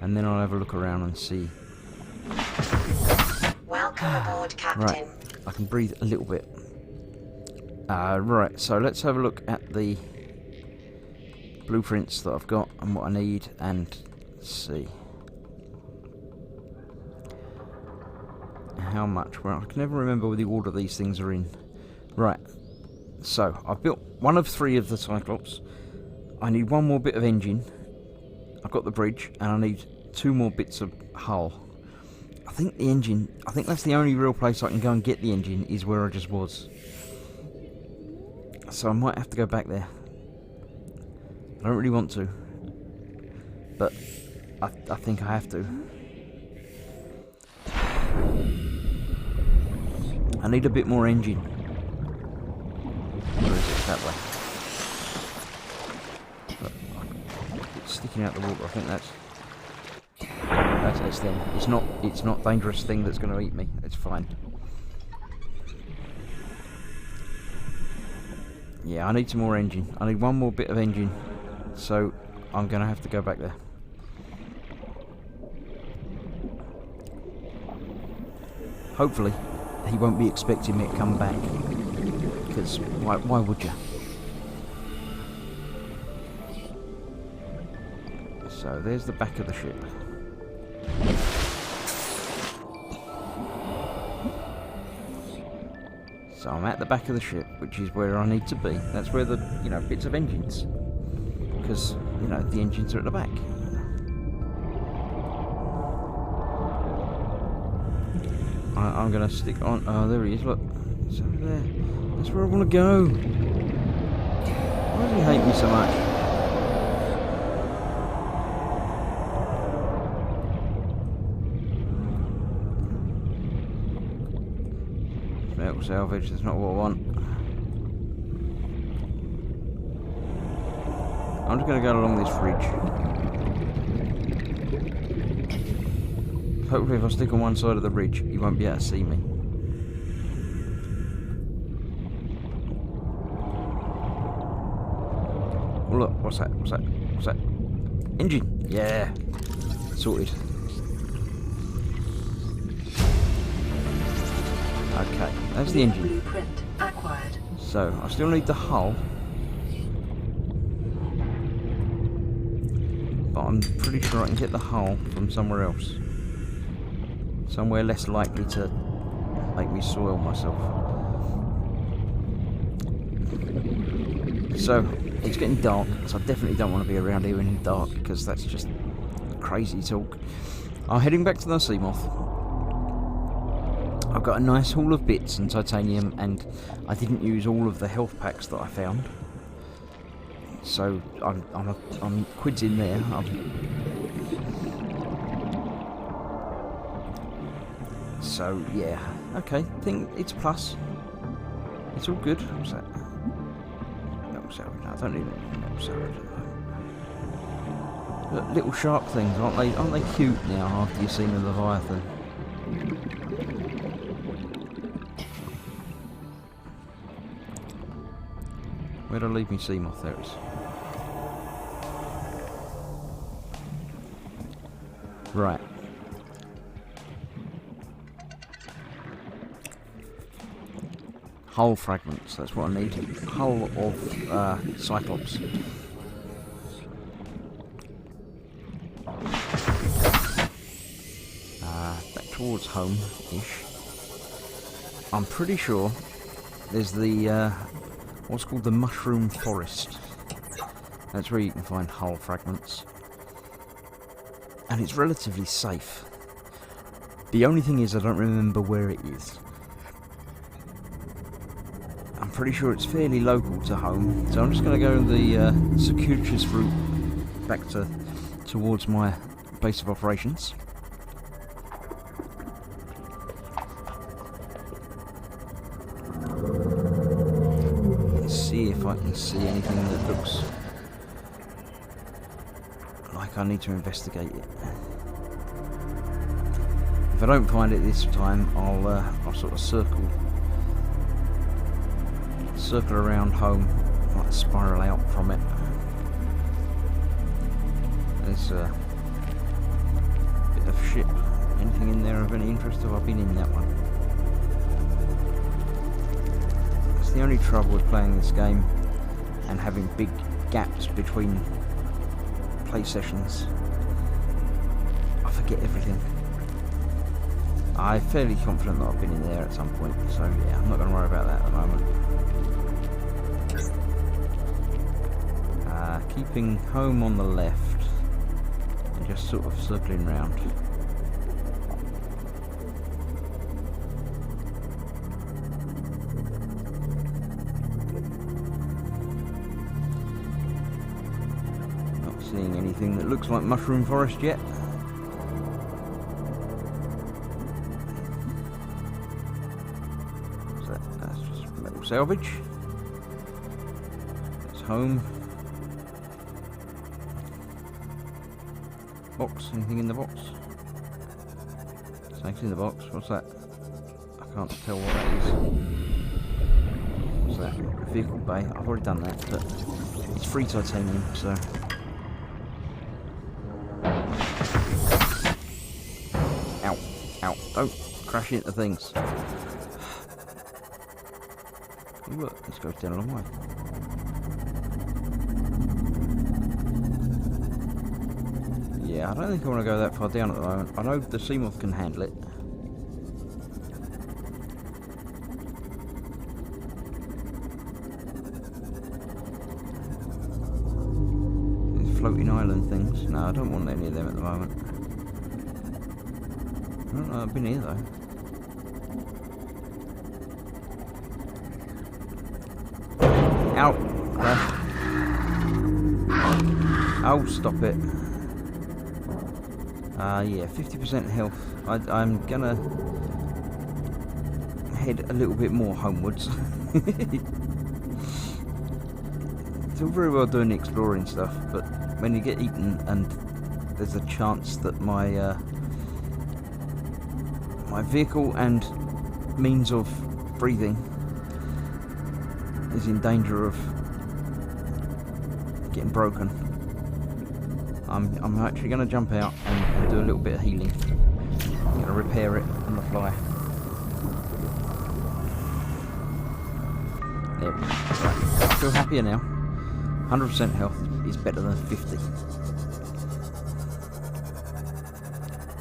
And then I'll have a look around and see. Welcome aboard, Captain. Right, I can breathe a little bit. Right, so let's have a look at the blueprints that I've got and what I need, and see how much. Well, I can never remember the order these things are in. Right, so I've built one of 3 of the cyclops. I need 1 more bit of engine. I've got the bridge, and I need 2 more bits of hull. I think the engine, I think that's the only real place I can go and get the engine, is where I just was. So I might have to go back there. I don't really want to, but I think I have to. I need a bit more engine. Where is it? That way. But it's sticking out the water. I think that's it's them. It's not dangerous thing that's going to eat me. It's fine. Yeah, I need some more engine. I need one more bit of engine. So I'm going to have to go back there. Hopefully, he won't be expecting me to come back. Because why would you? So there's the back of the ship. So I'm at the back of the ship, which is where I need to be. That's where the, bits of engines. Because, the engines are at the back. I'm going to stick on... Oh, there he is, look. It's over there. That's where I want to go. Why does he hate me so much? Metal salvage, that's not what I want. I'm just going to go along this ridge. Hopefully if I stick on one side of the ridge, you won't be able to see me. Oh look, what's that? What's that? What's that? Engine! Yeah! Sorted. Okay, that's the engine. Blueprint acquired. So, I still need the hull. But I'm pretty sure I can get the hull from somewhere else. Somewhere less likely to make me soil myself. So, it's getting dark, so I definitely don't want to be around here in the dark, because that's just crazy talk. I'm heading back to the Seamoth. I've got a nice haul of bits and titanium, and I didn't use all of the health packs that I found. So, I'm quids in there. So, yeah. Okay, think it's a plus. It's all good. What's that? Metal salvage. No, I don't need any metal salvage. Look, little shark things, aren't they? Aren't they cute now after you've seen the Leviathan? Where'd I leave me Seamoth? There it is. Right. Hull fragments, that's what I need. Hull of cyclops. Back towards home-ish. I'm pretty sure there's the, what's called the mushroom forest. That's where you can find hull fragments. And it's relatively safe. The only thing is I don't remember where it is. I'm pretty sure it's fairly local to home, so I'm just going to go the circuitous route back towards my base of operations. Let's see if I can see anything that looks like I need to investigate it. If I don't find it this time, I'll sort of circle around home, like spiral out from it. There's a bit of ship. Anything in there of any interest? Have I been in that one? That's the only trouble with playing this game and having big gaps between play sessions. I forget everything. I'm fairly confident that I've been in there at some point, so yeah, I'm not going to worry about that at the moment. Keeping home on the left and just sort of circling round. Not seeing anything that looks like mushroom forest yet. So that's just metal salvage. It's home. Box, anything in the box? Thanks in the box. What's that? I can't tell what that is. What's that? Vehicle bay. I've already done that, but it's free titanium, so. Ow. Ow. Don't crash into things. Look, this goes down a long way. Yeah, I don't think I want to go that far down at the moment. I know the Seamoth can handle it. These floating island things. No, I don't want any of them at the moment. I don't know, I've been here though. Ow! Crash. Oh, stop it. Yeah, 50% health. I'm gonna head a little bit more homewards. It's all very well doing the exploring stuff, but when you get eaten and there's a chance that my my vehicle and means of breathing is in danger of getting broken, I'm actually going to jump out and do a little bit of healing. I'm going to repair it on the fly. There we go. Right. I feel happier now. 100% health is better than 50.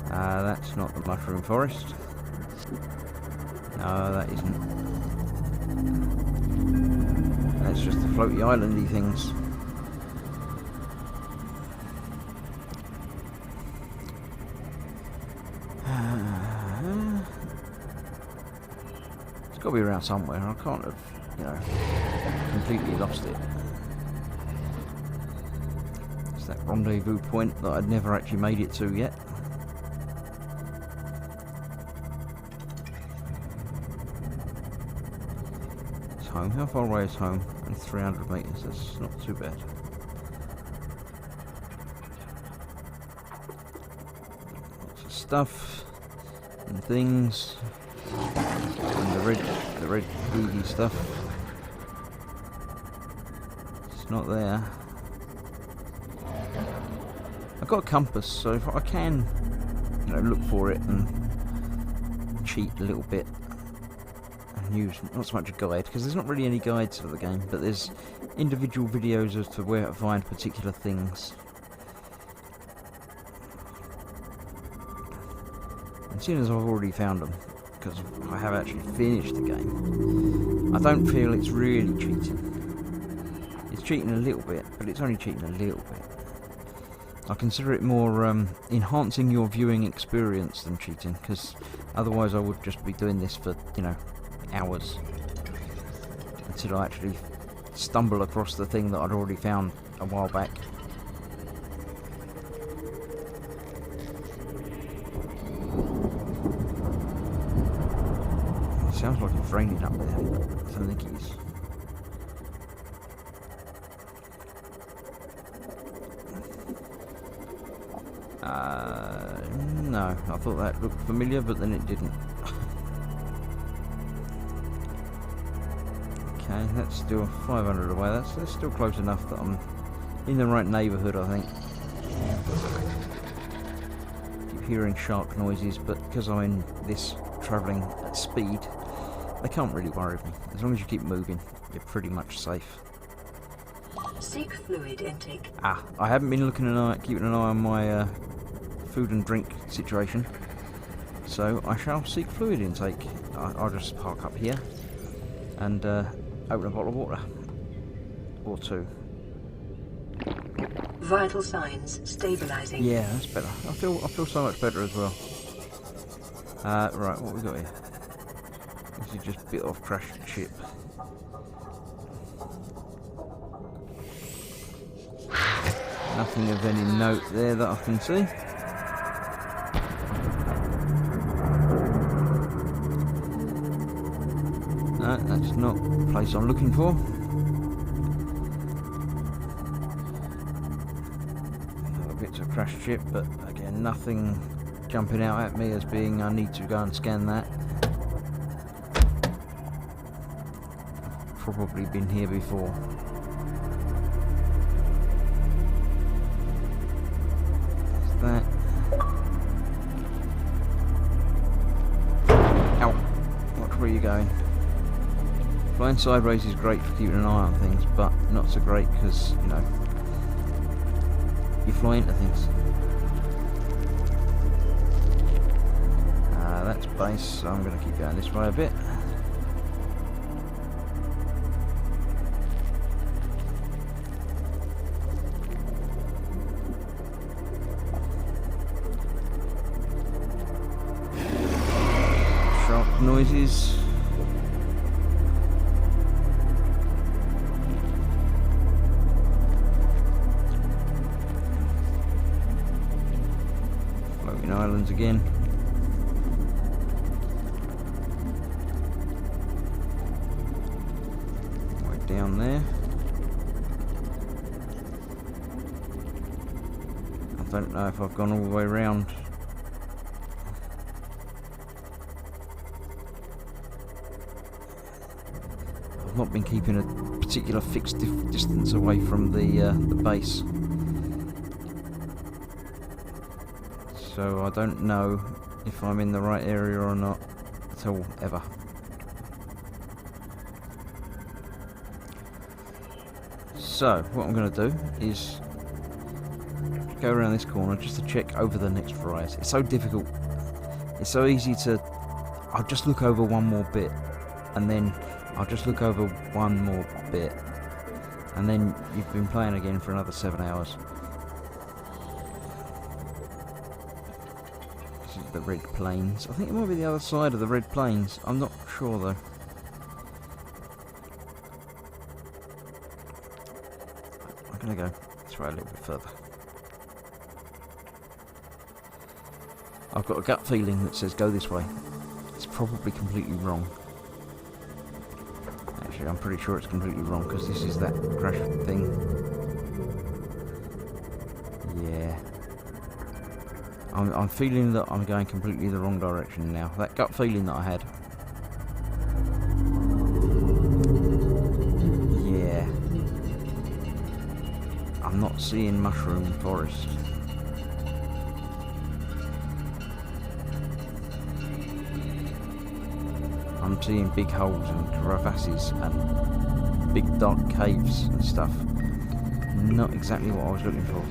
That's not the mushroom forest. No, that isn't. That's just the floaty islandy things. It's got to be around somewhere. I can't have, you know, completely lost it. It's that rendezvous point that I'd never actually made it to yet. It's home. How far away is home? Only 300 metres. That's not too bad. Lots of stuff and things. And the red beady stuff. It's not there. I've got a compass, so if I can, you know, look for it and cheat a little bit and use not so much a guide, because there's not really any guides for the game, but there's individual videos as to where to find particular things. And seeing as I've already found them, because I have actually finished the game, I don't feel it's really cheating. It's cheating a little bit, but it's only cheating a little bit. I consider it more enhancing your viewing experience than cheating, because otherwise I would just be doing this for, you know, hours until I actually stumble across the thing that I'd already found a while back. It sounds like it's raining up there. I don't think it is. No, I thought that looked familiar, but then it didn't. Okay, that's still 500 away. That's still close enough that I'm in the right neighbourhood, I think. Keep hearing shark noises, but because I'm in this travelling at speed, they can't really worry me. As long as you keep moving, you're pretty much safe. Seek fluid intake. I haven't been keeping an eye on my food and drink situation, so I shall seek fluid intake. I'll just park up here and open a bottle of water or two. Vital signs stabilizing. Yeah, that's better. I feel so much better as well. Right, what we got here? This is just bit off crashed ship. Nothing of any note there that I can see. No, that's not the place I'm looking for. Another bits of crashed ship, but again, nothing jumping out at me as being I need to go and scan that. Probably been here before. There's that. Ow. Watch where you're going. Flying sideways is great for keeping an eye on things, but not so great because, you know, you fly into things. That's base, so I'm going to keep going this way a bit. Sharp noises. Floating islands again. Down there. I don't know if I've gone all the way around. I've not been keeping a particular fixed distance away from the base, so I don't know if I'm in the right area or not at all, ever. So, what I'm going to do is go around this corner just to check over the next rise. It's so difficult. It's so easy to... I'll just look over one more bit, and then I'll just look over one more bit, and then you've been playing again for another 7 hours. This is the Red Plains. I think it might be the other side of the Red Plains. I'm not sure though. I'm going to go this way a little bit further. I've got a gut feeling that says go this way. It's probably completely wrong. Actually, I'm pretty sure it's completely wrong because this is that crash thing. Yeah. I'm feeling that I'm going completely the wrong direction now. That gut feeling that I had. Yeah. I'm not seeing mushroom forest. I'm seeing big holes and crevasses and big dark caves and stuff. Not exactly what I was looking for.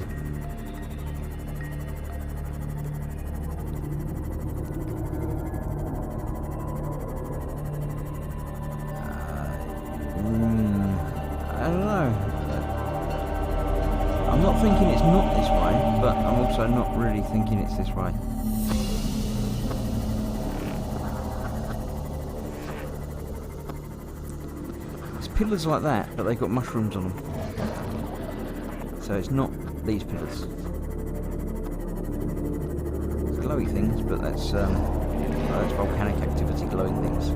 I don't know. I'm not thinking it's not this way, but I'm also not really thinking it's this way. It's pillars like that, but they've got mushrooms on them. So it's not these pillars. It's glowy things, but that's volcanic activity glowing things.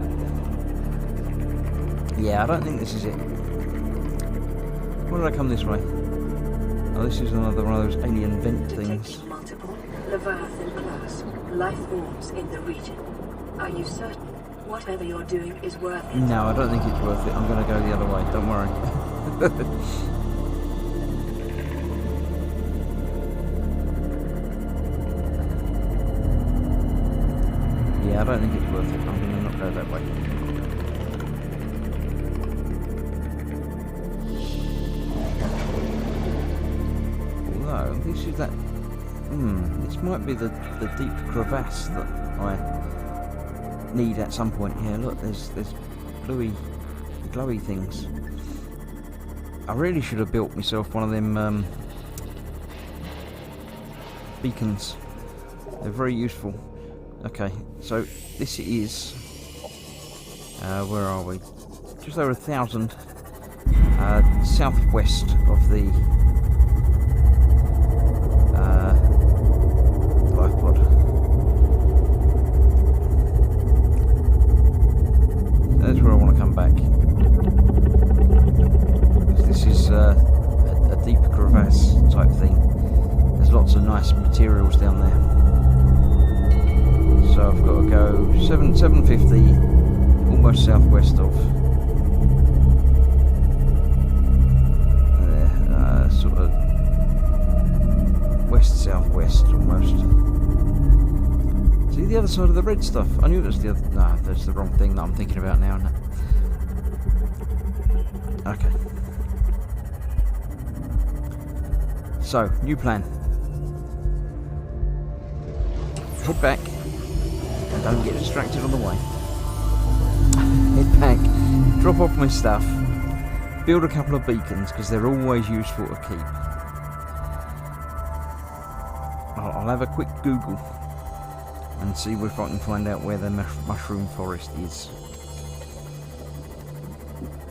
Yeah, I don't think this is it. Why did I come this way? Oh, this is another one of those alien vent things. Detecting multiple Leviathan class life forms in the region. Are you certain whatever you're doing is worth it? No, I don't think it's worth it. I'm going to go the other way. Don't worry. Yeah, I don't think it's worth it. I'm going to not go that way. This is that. This might be the deep crevasse that I need at some point. Here, look, there's glowy things. I really should have built myself one of them beacons. They're very useful. Okay, so this is where are we? Just over 1,000 southwest of the lifepod. That's where I want to come back. This is a deep crevasse type thing. There's lots of nice materials down there. 1750, almost southwest of. Sort of west-southwest almost. See the other side of the red stuff? I knew it was the other. No, that's the wrong thing that I'm thinking about now, isn't it? Okay. So, new plan. Head back and don't get distracted on the way. Head back, drop off my stuff, build a couple of beacons because they're always useful to keep. I'll have a quick Google and see if I can find out where the mushroom forest is.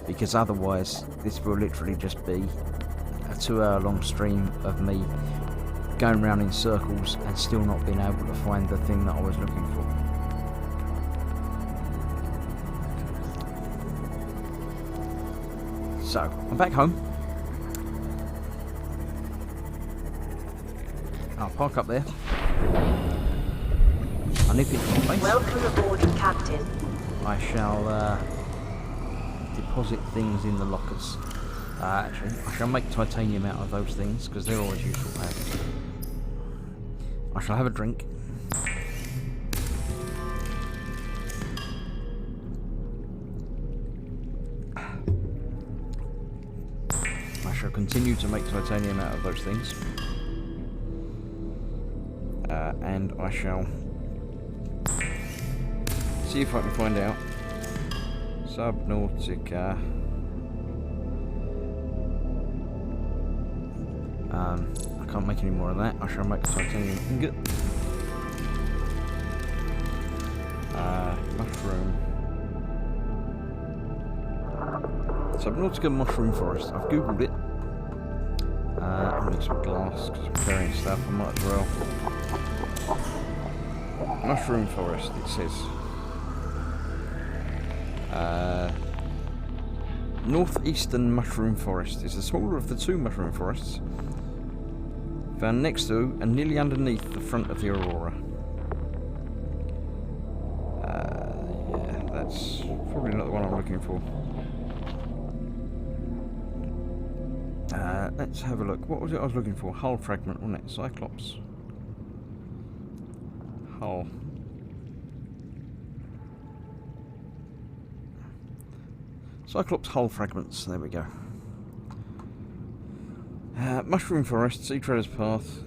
Because otherwise, this will literally just be a 2-hour-long stream of me going around in circles and still not being able to find the thing that I was looking for. So, I'm back home. I'll park up there. I'll nip into my place. Welcome aboard, Captain. I shall deposit things in the lockers. Actually, I shall make titanium out of those things because they're always useful to have. I shall have a drink. I shall continue to make titanium out of those things. And I shall see if I can find out Subnautica. I can't make any more of that. I shall make a titanium ingot. Mushroom. Subnautica mushroom forest. I've googled it. I'll need some glass because I'm carrying stuff. I might as well. Mushroom forest, it says. Northeastern mushroom forest is the smaller of the two mushroom forests found next to and nearly underneath the front of the aurora. Yeah, that's probably not the one I'm looking for. Let's have a look. What was it I was looking for? Hull fragment, wasn't it? Cyclops. Hull. Cyclops hull fragments. There we go. Mushroom forest, sea treader's path.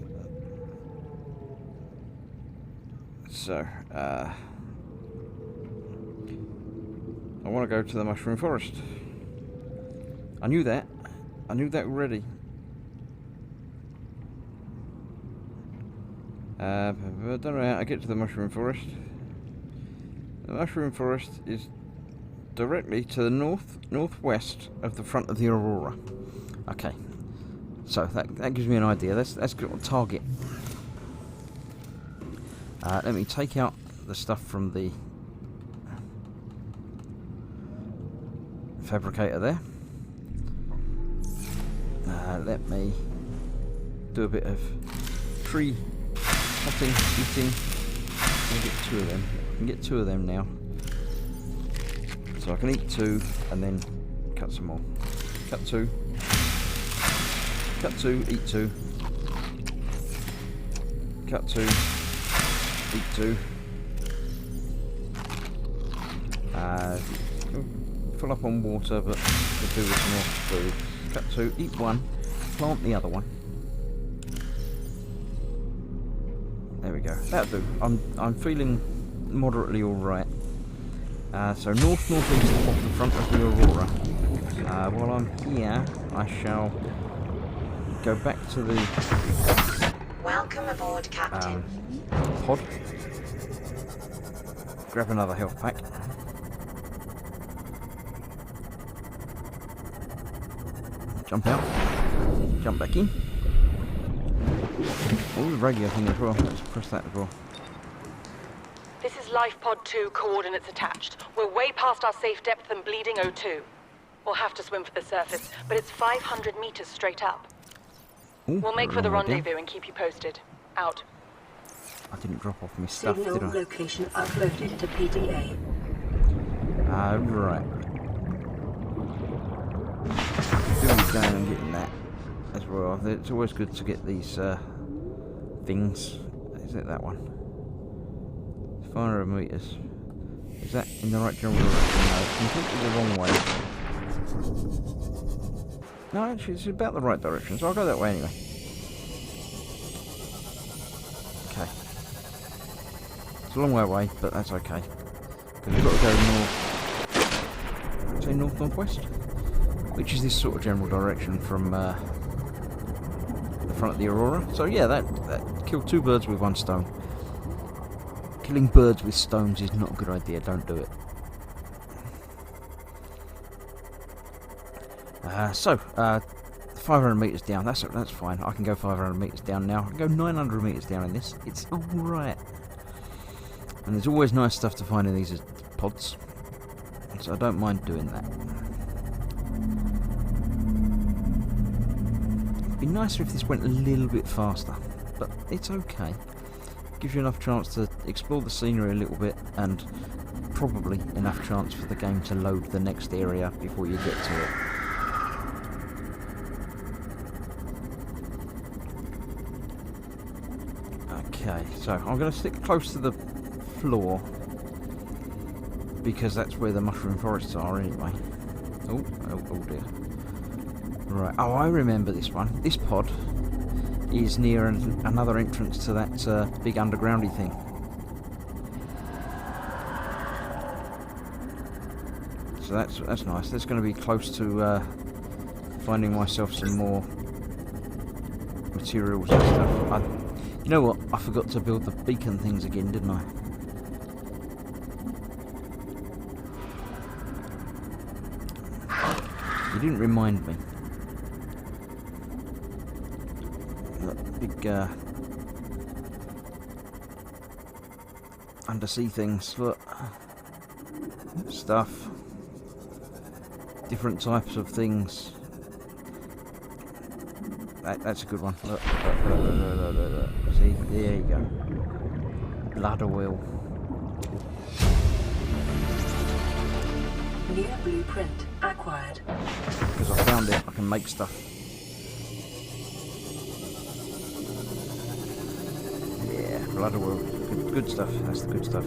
So, I want to go to the mushroom forest. I knew that. I knew that already. I don't know how I get to the mushroom forest. The mushroom forest is directly to the northwest of the front of the aurora. Okay, so that gives me an idea. That's got a target. Let me take out the stuff from the fabricator there. Let me do a bit of tree cutting, eating. I'll get 2 of them. I can get 2 of them now. So I can eat 2 and then cut some more. Cut 2. Cut 2, eat 2. Cut 2, eat 2. Fill up on water, but could do with some more food. Cut 2, eat 1, plant the other one. There we go. That'll do. I'm feeling moderately alright. So northeast off the front of the aurora. While I'm here, I shall go back to the Welcome aboard, Captain. pod. Grab another health pack. Jump out. Jump back in. Oh, the radio thing as well. Let's press that as well. This is Life Pod 2, coordinates attached. We're way past our safe depth and bleeding O2. We'll have to swim for the surface, but it's 500 meters straight up. Ooh, We'll make for the wrong idea. rendezvous and keep you posted. Out. I didn't drop off my stuff, Signal did I? location uploaded to PDA. Right. Do be going and getting that as well. It's always good to get these things. Is it that one? 500 meters. Is that in the right general direction? No, it's completely the wrong way. No, actually, it's about the right direction, so I'll go that way anyway. Okay. It's a long way away, but that's okay. Because we've got to go north. Say north-northwest? Which is this sort of general direction from the front of the Aurora. So yeah, that killed 2 birds with 1 stone. Killing birds with stones is not a good idea, don't do it. 500 meters down, that's fine. I can go 500 meters down now. I can go 900 meters down in this. It's alright. And there's always nice stuff to find in these pods. So I don't mind doing that. It'd be nicer if this went a little bit faster. But it's okay. Gives you enough chance to explore the scenery a little bit, and probably enough chance for the game to load the next area before you get to it. Okay, so I'm going to stick close to the floor because that's where the mushroom forests are anyway. Oh dear. Right, oh, I remember this one. This pod is near another entrance to that big undergroundy thing. So that's nice. That's going to be close to finding myself some more materials and stuff. You know what? I forgot to build the beacon things again, didn't I? You didn't remind me. Big undersea things, look, stuff, different types of things. That's a good one. Look. See, there you go. Bladder wheel. New blueprint acquired. Because I found it, I can make stuff. Bladder wheel. Good stuff. That's the good stuff.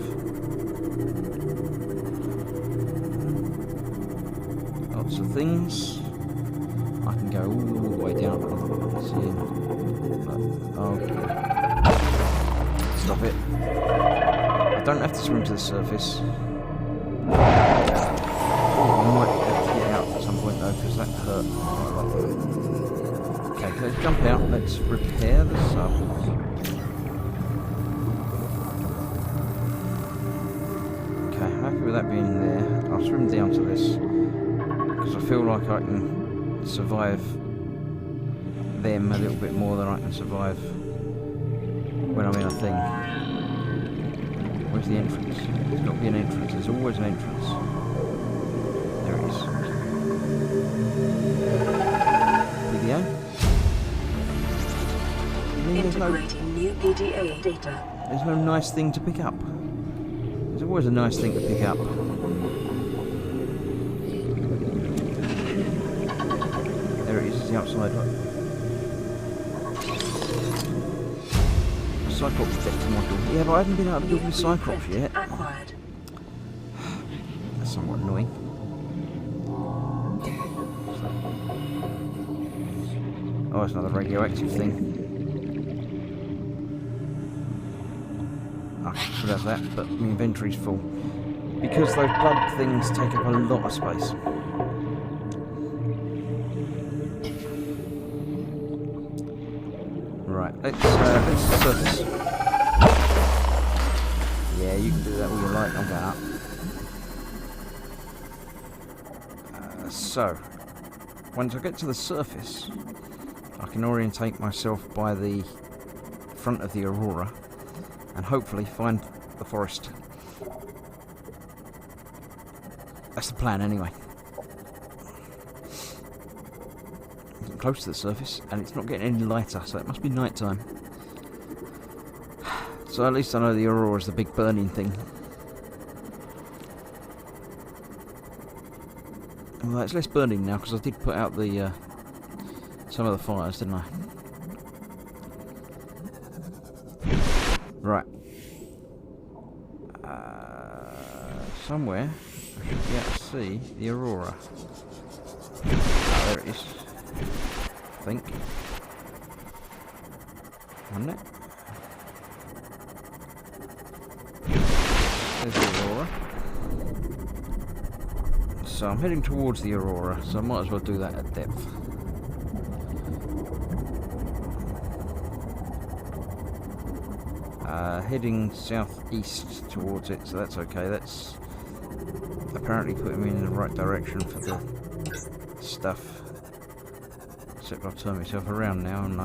Lots of things. I can go all the way down. See. Oh. Stop it. I don't have to swim to the surface. Oh, I might have to get out at some point though, because that hurt quite a lot. Okay, let's jump out. Let's repair the sub. With that being there, I'll swim down to this because I feel like I can survive them a little bit more than I can survive when I'm in a thing. Where's the entrance? There's got to be an entrance. There's always an entrance. There it is. PDA? Integrating new PDA data. There's no nice thing to pick up. There's always a nice thing to pick up. There it is, it's the outside one. Cyclops vector module. Yeah, but I haven't been able to build with Cyclops yet. Acquired. That's somewhat annoying. Oh, it's another radioactive thing. I should have that, but my inventory's full. Because those blood things take up a lot of space. Right, let's surface. Yeah, you can do that all you like, I'm going up. So, once I get to the surface, I can orientate myself by the front of the Aurora and hopefully find the forest. That's the plan anyway. I'm getting close to the surface and it's not getting any lighter, so it must be night time. So at least I know the aurora is the big burning thing. Well, it's less burning now because I did put out the some of the fires, didn't I? Right. Somewhere I should be able to see the aurora. Oh, there it is. I think. Isn't it? There's the aurora. So I'm heading towards the aurora, so I might as well do that at depth. Heading southeast towards it, so that's okay. That's apparently putting me in the right direction for the stuff. Except I've turned myself around now, and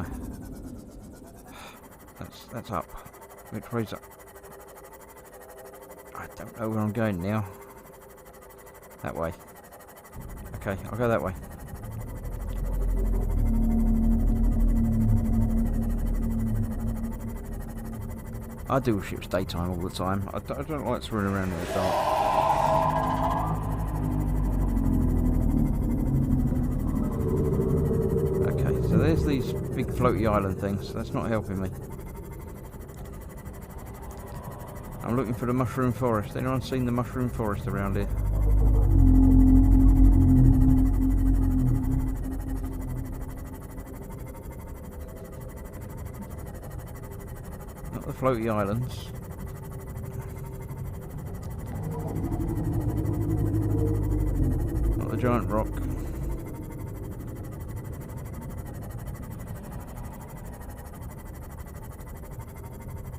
that's up. Which way's up? I don't know where I'm going now. That way. Okay, I'll go that way. I do ships daytime all the time. I don't like to run around in the dark. Okay, so there's these big floaty island things. That's not helping me. I'm looking for the mushroom forest. Anyone seen the mushroom forest around here? Not the floaty islands. Not the giant rock.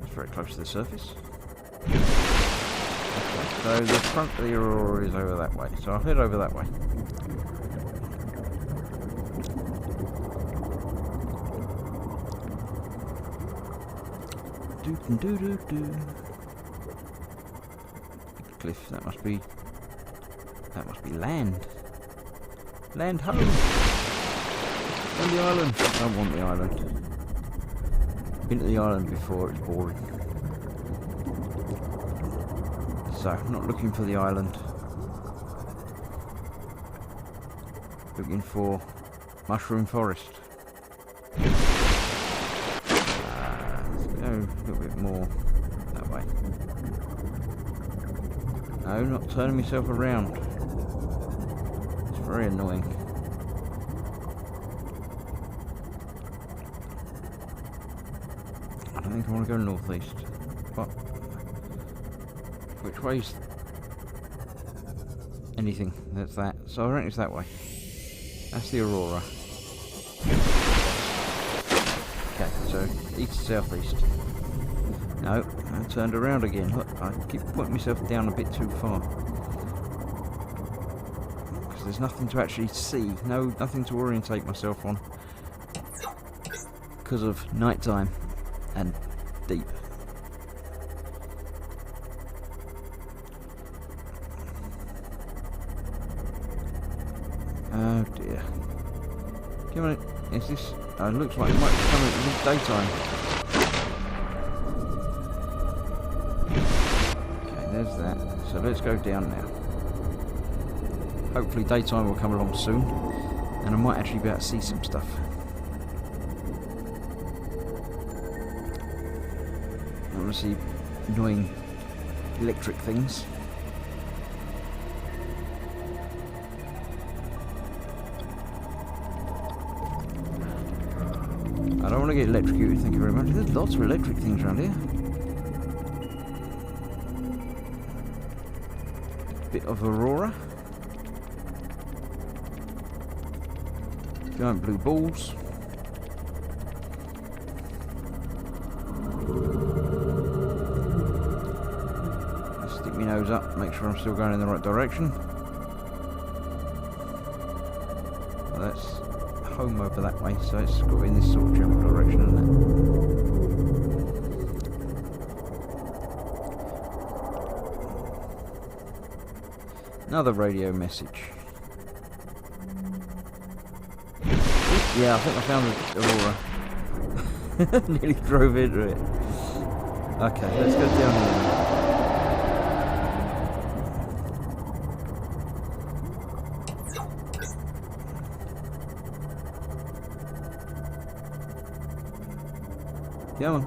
It's very close to the surface. So the front of the aurora is over that way, so I'll head over that way. Do. Cliff, that must be land. Land home. On the island. I don't want the island. Been to the island before, it's boring. So, not looking for the island. Looking for mushroom forest. Let's go a little bit more that way. No, not turning myself around. It's very annoying. I don't think I want to go northeast. But which way's anything? That's that. So I reckon it's that way. That's the aurora. Okay, so east to southeast. No, I turned around again. Look, I keep putting myself down a bit too far. Because there's nothing to actually see. Nothing to orientate myself on. Because of nighttime and deep. Oh dear. Come on, is this... it looks like it might be coming in daytime. Okay, there's that. So let's go down now. Hopefully daytime will come along soon. And I might actually be able to see some stuff. I want to see annoying electric things. I don't want to get electrocuted, thank you very much. There's lots of electric things around here. Bit of aurora. Giant blue balls. Let's stick my nose up, make sure I'm still going in the right direction. Well, that's home over that way, so it's got in this sort of general direction, isn't it? Another radio message. Yeah, I think I found the aurora. Nearly drove into it. Okay, let's go down here. Come on.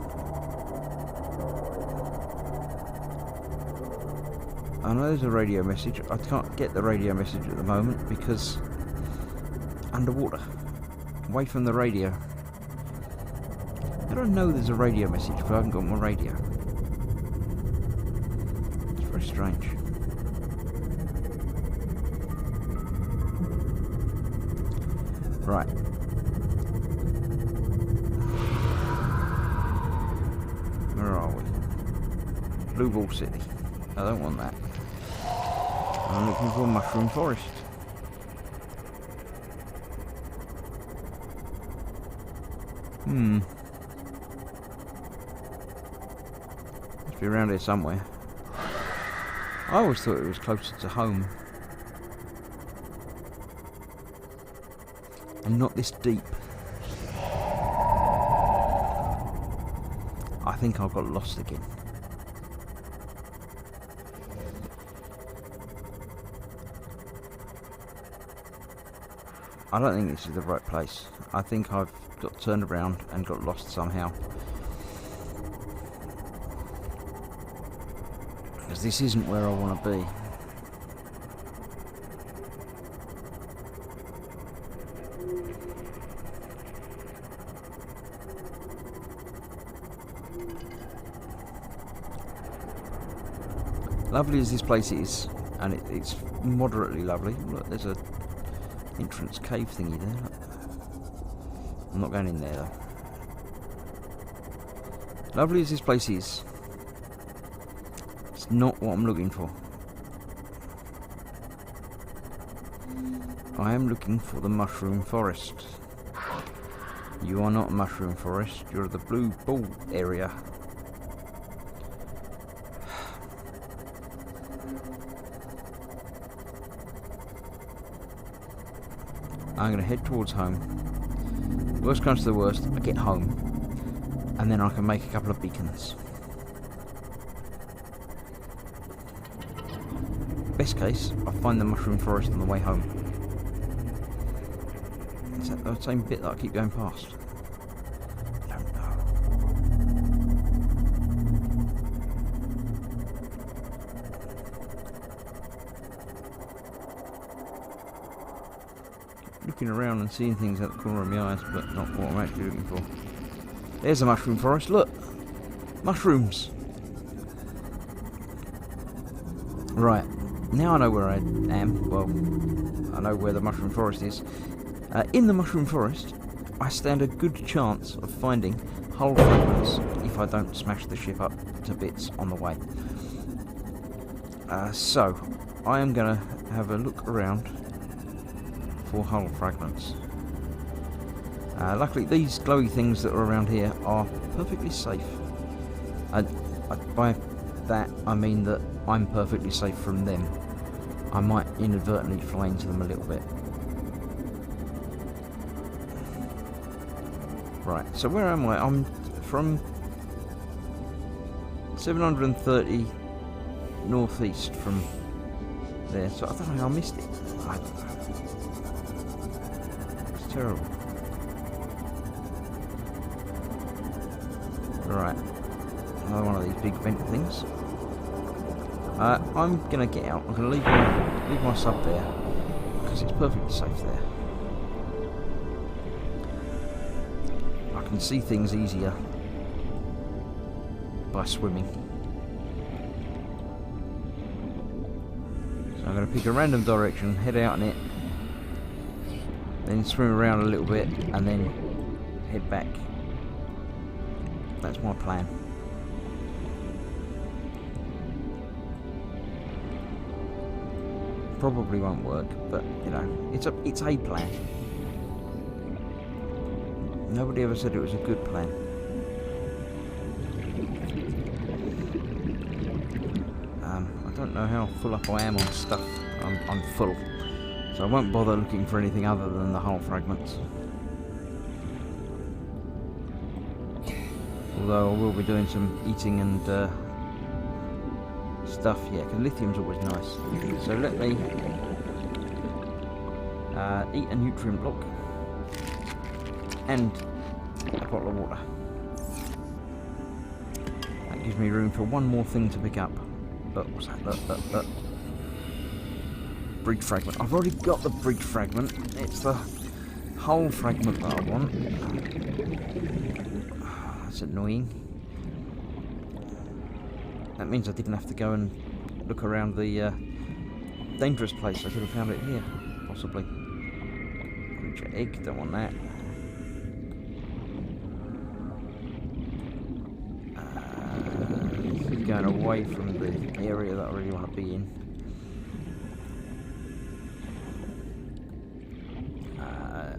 I know there's a radio message. I can't get the radio message at the moment because underwater, away from the radio. How do I know there's a radio message if I haven't got my radio? It's very strange. Right. Where are we? Blue Ball City. I don't want that. I'm looking for Mushroom Forest. Must be around here somewhere. I always thought it was closer to home. And not this deep. I think I got lost again. I don't think this is the right place. I think I've got turned around and got lost somehow. Because this isn't where I want to be. Lovely as this place is, and it's moderately lovely. Look, there's a entrance cave thingy there. Look. I'm not going in there though. Lovely as this place is, it's not what I'm looking for. I am looking for the Mushroom Forest. You are not a Mushroom Forest, you're the Blue Ball area. I'm going to head towards home. Worst comes to the worst, I get home, and then I can make a couple of beacons. Best case, I'll find the Mushroom Forest on the way home. Is that the same bit that I keep going past? I don't know. Looking around and seeing things out the corner of my eyes, but not what I'm actually looking for. There's a Mushroom Forest, look! Mushrooms! Right, now I know where I am. Well, I know where the Mushroom Forest is. In the Mushroom Forest, I stand a good chance of finding hull fragments if I don't smash the ship up to bits on the way. So, I am going to have a look around for hull fragments. Luckily these glowy things that are around here are perfectly safe. By that I mean that I'm perfectly safe from them. I might inadvertently fly into them a little bit. Right, so where am I? I'm from 730 northeast from there, so I don't know how I missed it. I don't know. Terrible. Right, another one of these big vent things. I'm gonna get out. I'm gonna leave my sub there because it's perfectly safe there. I can see things easier by swimming. So I'm gonna pick a random direction, head out in it. Then swim around a little bit and then head back. That's my plan. Probably won't work, but you know, it's a plan. Nobody ever said it was a good plan. I don't know how full up I am on stuff. I'm full. So I won't bother looking for anything other than the hull fragments. Although I will be doing some eating and stuff. Yeah, 'cause lithium's always nice. So let me eat a nutrient block and a bottle of water. That gives me room for one more thing to pick up. Look, what's that? Look. Bridge fragment. I've already got the bridge fragment. It's the whole fragment that I want. That's annoying. That means I didn't have to go and look around the dangerous place. I could have found it here, possibly. Creature egg, don't want that. This is going away from the area that I really want to be in.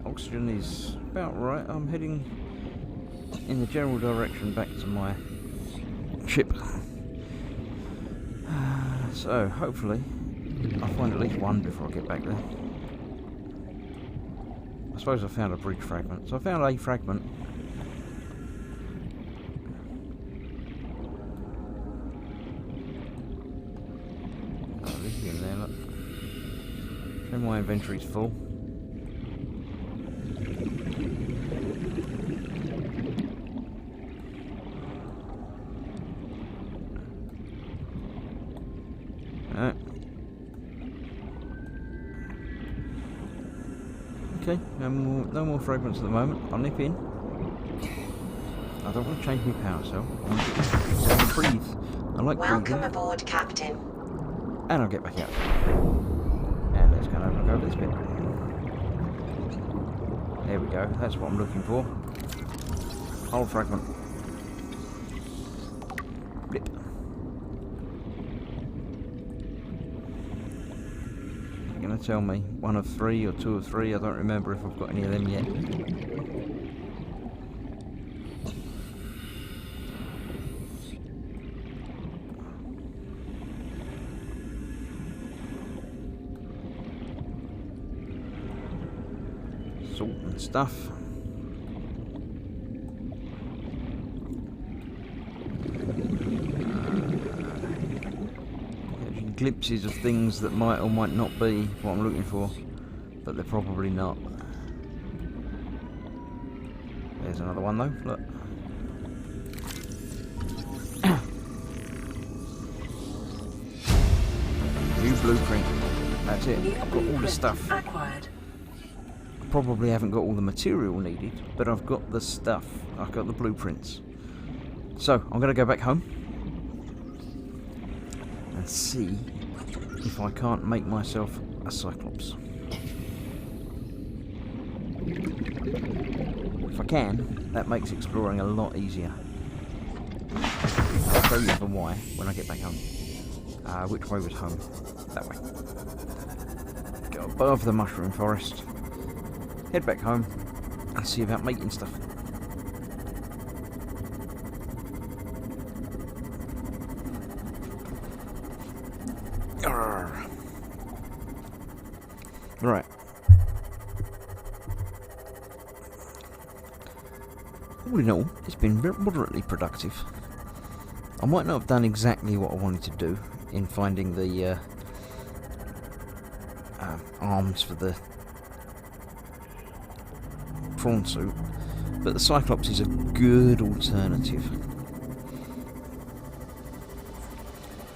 Oxygen is about right. I'm heading in the general direction back to my ship. So, hopefully, I'll find at least one before I get back there. I suppose I found a bridge fragment. So I found a fragment. Oh, lithium there, look. And my inventory's full. Okay, no more fragments at the moment. I'll nip in. I don't want to change my power cell. I want to breathe. I like breathing. Welcome aboard, Captain. And I'll get back out. And let's go and have a look over this bit. There we go. That's what I'm looking for. Whole fragment. Blip. Going to tell me one of three or two of three. I don't remember if I've got any of them yet. Salt and stuff. Glimpses of things that might or might not be what I'm looking for, but they're probably not. There's another one though, look. New blueprint. That's it. I've got all the stuff. Acquired. I probably haven't got all the material needed, but I've got the stuff. I've got the blueprints. So, I'm going to go back home and see if I can't make myself a cyclops. If I can, that makes exploring a lot easier. I'll show you the why when I get back home. Which way was home? That way. Go above the mushroom forest, head back home and see about making stuff. Right. All in all, it's been moderately productive. I might not have done exactly what I wanted to do in finding the arms for the prawn suit, but the Cyclops is a good alternative.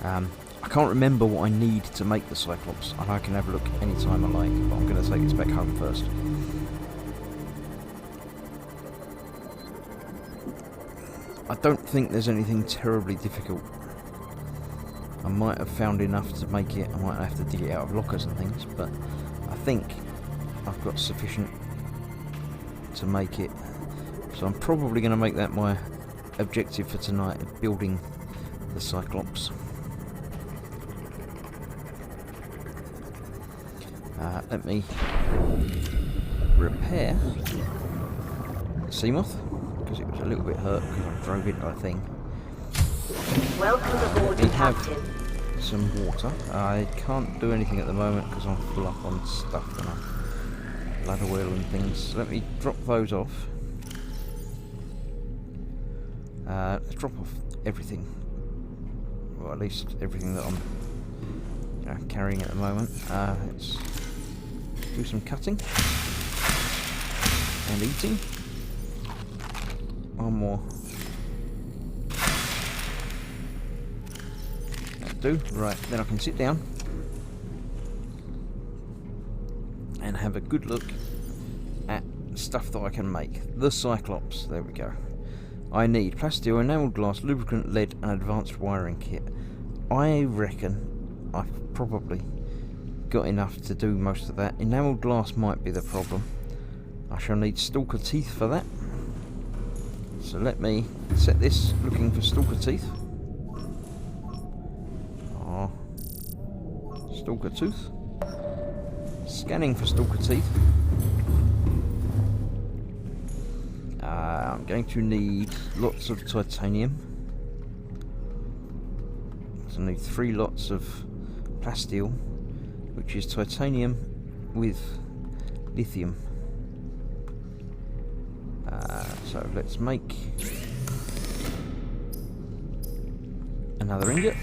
I can't remember what I need to make the Cyclops, and I can have a look anytime I like, but I'm going to take this back home first. I don't think there's anything terribly difficult. I might have found enough to make it. I might have to dig it out of lockers and things, but I think I've got sufficient to make it. So I'm probably going to make that my objective for tonight, building the Cyclops. Let me repair the Seamoth, because it was a little bit hurt because I drove into a thing. Welcome aboard, We have Captain. some water. I can't do anything at the moment because I'm full up on stuff and ladder wheel and things. Let me drop those off. Let's drop off everything. Well, at least everything that I'm carrying at the moment. Let's do some cutting and eating. One more. That'll do. Right, then I can sit down and have a good look at stuff that I can make. The Cyclops. There we go. I need plasteel, enamelled glass, lubricant, lead, and advanced wiring kit. I reckon I've probably got enough to do most of that. Enamelled glass might be the problem. I shall need stalker teeth for that. So let me set this looking for stalker teeth. Oh, stalker tooth. Scanning for stalker teeth. I'm going to need lots of titanium. So I need 3 lots of plasteel, which is titanium with lithium. So let's make another ingot.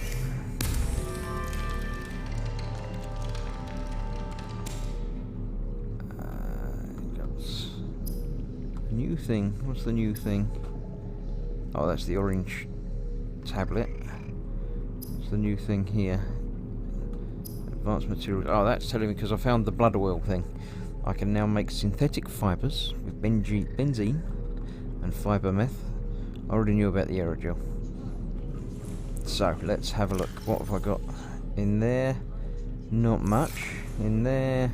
New thing. What's the new thing? Oh, that's the orange tablet. What's the new thing here? Advanced materials. Oh, that's telling me because I found the blood oil thing. I can now make synthetic fibres with benzene and fibre meth. I already knew about the aerogel. So let's have a look. What have I got in there? Not much in there.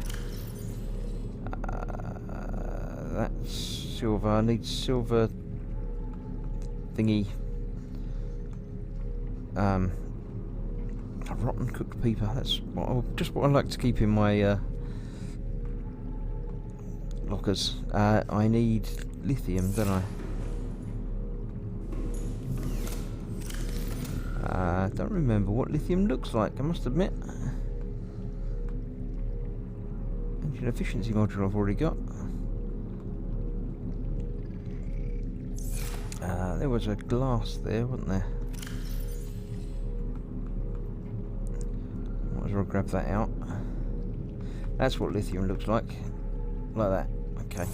That's silver. I need silver thingy. A rotten cooked peeper. That's just what I like to keep in my lockers. I need lithium, don't I? I don't remember what lithium looks like, I must admit. Engine efficiency module I've already got. There was a glass there, wasn't there? Might as well grab that out. That's what lithium looks like. Like that. Okay.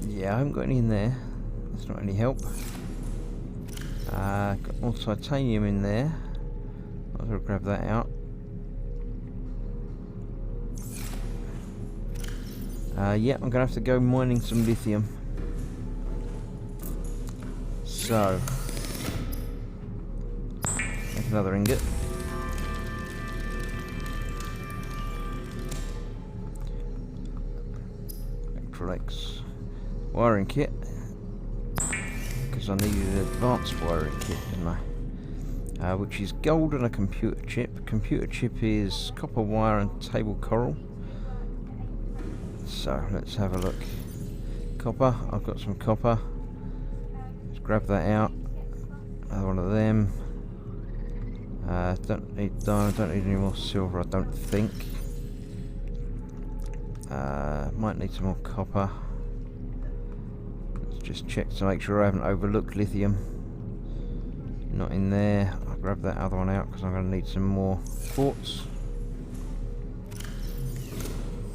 Yeah, I haven't got any in there. That's not any help. Got more titanium in there. Might as well grab that out. Yeah, I'm going to have to go mining some lithium. So, make another ingot. Electrolytes. Wiring kit. Because I needed an advanced wiring kit, didn't I? Which is gold and a computer chip. Computer chip is copper wire and table coral. So, let's have a look. Copper. I've got some copper. Grab that out. Another one of them. Don't need diamond, don't need any more silver, I don't think. Might need some more copper. Let's just check to make sure I haven't overlooked lithium. Not in there. I'll grab that other one out because I'm going to need some more quartz.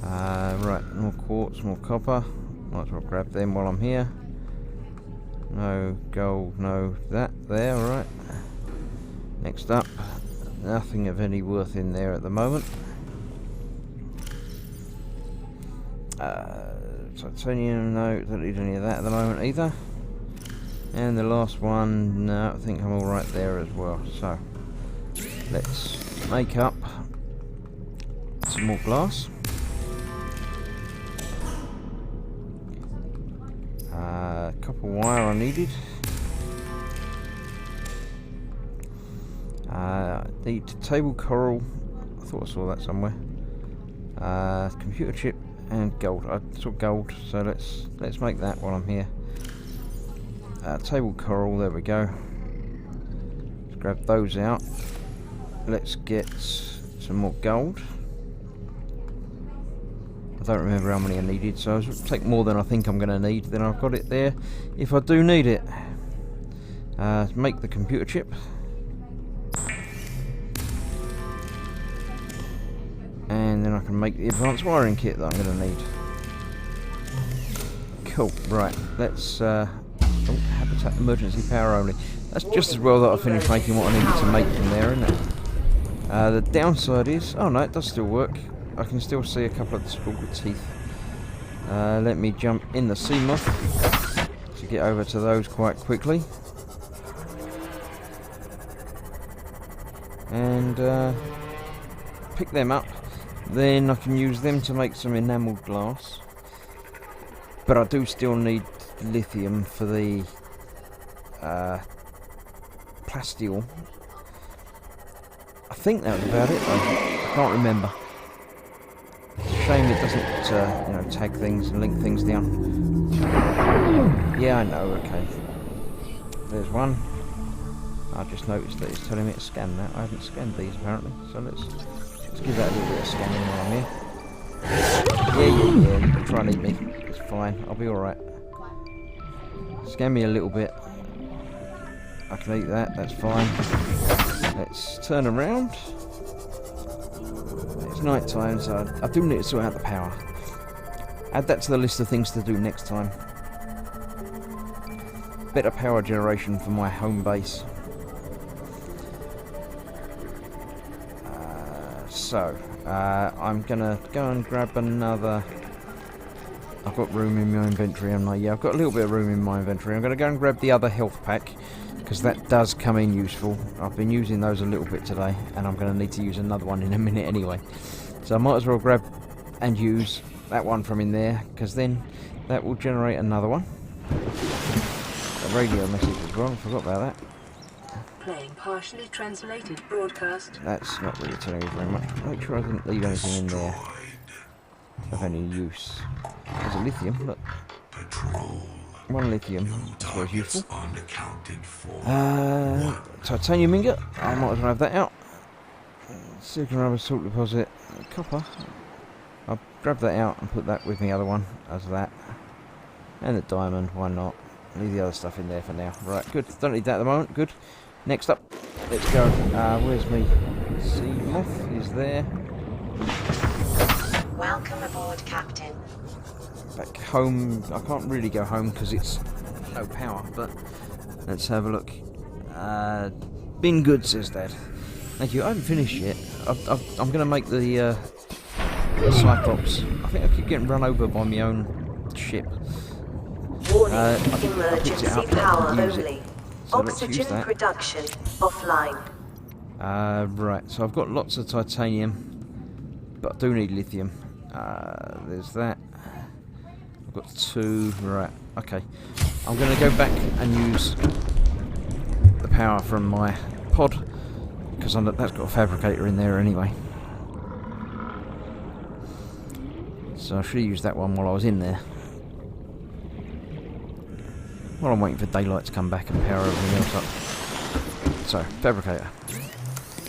Right, more quartz, more copper. Might as well grab them while I'm here. No gold, no that there, alright. Next up, nothing of any worth in there at the moment. Titanium, no, don't need any of that at the moment either. And the last one, no, I think I'm alright there as well. So, let's make up some more glass. Copper wire I needed. Need table coral. I thought I saw that somewhere. Computer chip and gold. I saw gold, so let's make that while I'm here. Table coral. There we go. Let's grab those out. Let's get some more gold. I don't remember how many I needed, so I'll take more than I think I'm going to need. Then I've got it there if I do need it. Make the computer chip. And then I can make the advanced wiring kit that I'm going to need. Cool, right, let's... habitat emergency power only. That's just as well that I finished making what I needed to make from there, isn't it? The downside is... Oh no, it does still work. I can still see a couple of the splintered teeth. Let me jump in the sea moth to get over to those quite quickly. And pick them up. Then I can use them to make some enamelled glass. But I do still need lithium for the plasteel. I think that was about it. I can't remember. Shame it doesn't, you know, tag things and link things down. Yeah, I know. Okay. There's one. I just noticed that it's telling me to scan that. I haven't scanned these apparently, so let's give that a little bit of scanning while I'm here. Yeah. You can try and eat me. It's fine. I'll be all right. Scan me a little bit. I can eat that. That's fine. Let's turn around. It's night time, so I do need to sort out the power. Add that to the list of things to do next time. Better power generation for my home base. I'm gonna go and grab another... I've got room in my inventory, haven't I? Yeah, I've got a little bit of room in my inventory. I'm gonna go and grab the other health pack, because that does come in useful. I've been using those a little bit today, and I'm gonna need to use another one in a minute anyway. So I might as well grab and use that one from in there, because then that will generate another one. A radio message as well, I forgot about that. Playing partially translated broadcast. That's not really telling me very much. Make sure I didn't leave anything in there of any use. There's a lithium, look. One lithium, that's very useful. Titanium ingot, I might as well have that out. Silicon rubber salt deposit, copper. I'll grab that out and put that with the other one as that. And the diamond, why not? Leave the other stuff in there for now. Right, good. Don't need that at the moment, good. Next up, let's go. Where's me? Sea moth is there. Welcome aboard, Captain. Back home. I can't really go home because it's no power, but let's have a look. Been good, says Dad. Thank you. I haven't finished yet. I'm going to make the cyclops. I think I keep getting run over by my own ship. Warning, I picked it emergency up, but I power didn't use it. only. So let's use Oxygen that. production offline. Right, so I've got lots of titanium, but I do need lithium. There's that. I've got 2. Right, okay. I'm going to go back and use the power from my pod, because that's got a fabricator in there anyway. So I should have used that one while I was in there. While I'm waiting for daylight to come back and power everything else up. So, fabricator.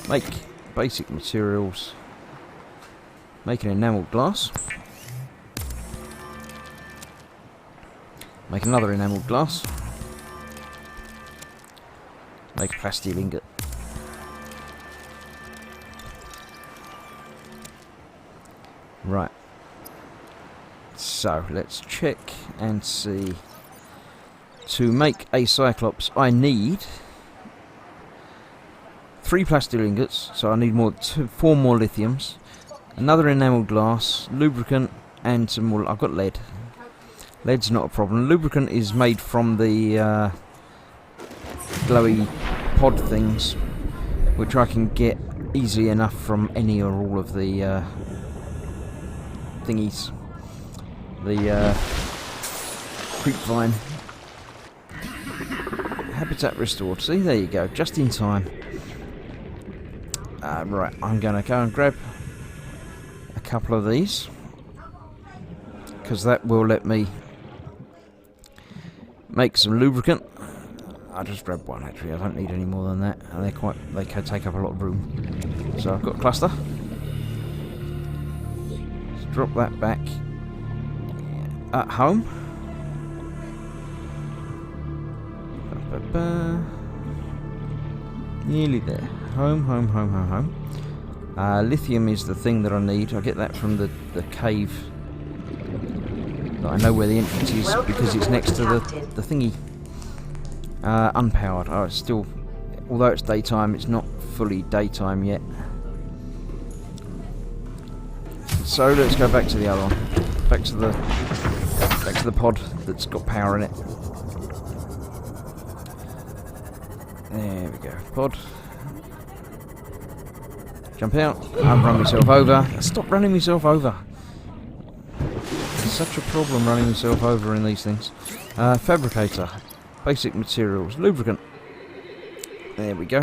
Make basic materials. Make an enamelled glass. Make another enamelled glass. Make a plasteel ingot. Right. So, let's check and see. To make a cyclops, I need 3 plasteel ingots, so I need 4 more lithiums, another enamelled glass, lubricant, and some more. I've got lead. Lead's not a problem. Lubricant is made from the glowy pod things, which I can get easily enough from any or all of the thingies. The creepvine. Habitat restored. See, there you go. Just in time. Right, I'm going to go and grab a couple of these, because that will let me make some lubricant. I'll just grab one actually. I don't need any more than that, and they can take up a lot of room. So I've got a cluster. Let's drop that back At home. Ba-ba-ba. Nearly there. Home. Lithium is the thing that I need. I get that from the cave. I know where the entrance is because it's next to the thingy. Unpowered. Oh, it's still, although it's daytime, it's not fully daytime yet. So let's go back to the other one. Back to the pod that's got power in it. There we go. Pod. Jump out. I've run myself over. Stop running myself over. It's such a problem running myself over in these things. Fabricator. Basic materials. Lubricant. There we go.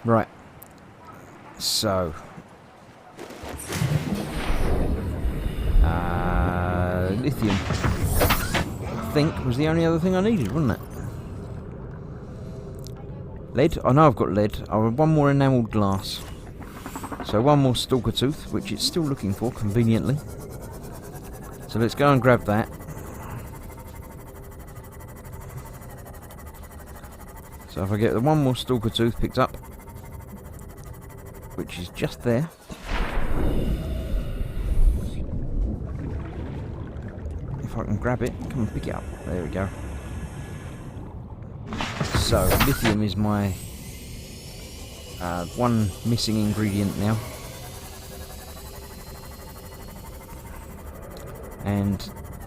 Right. So. Lithium. I think was the only other thing I needed, wasn't it? Lead. I know I've got lead. I have one more enamelled glass. So one more stalker tooth, which it's still looking for, conveniently. So let's go and grab that. So if I get the one more stalker tooth picked up, which is just there. If I can grab it, come and pick it up. There we go. So, lithium is my one missing ingredient now. And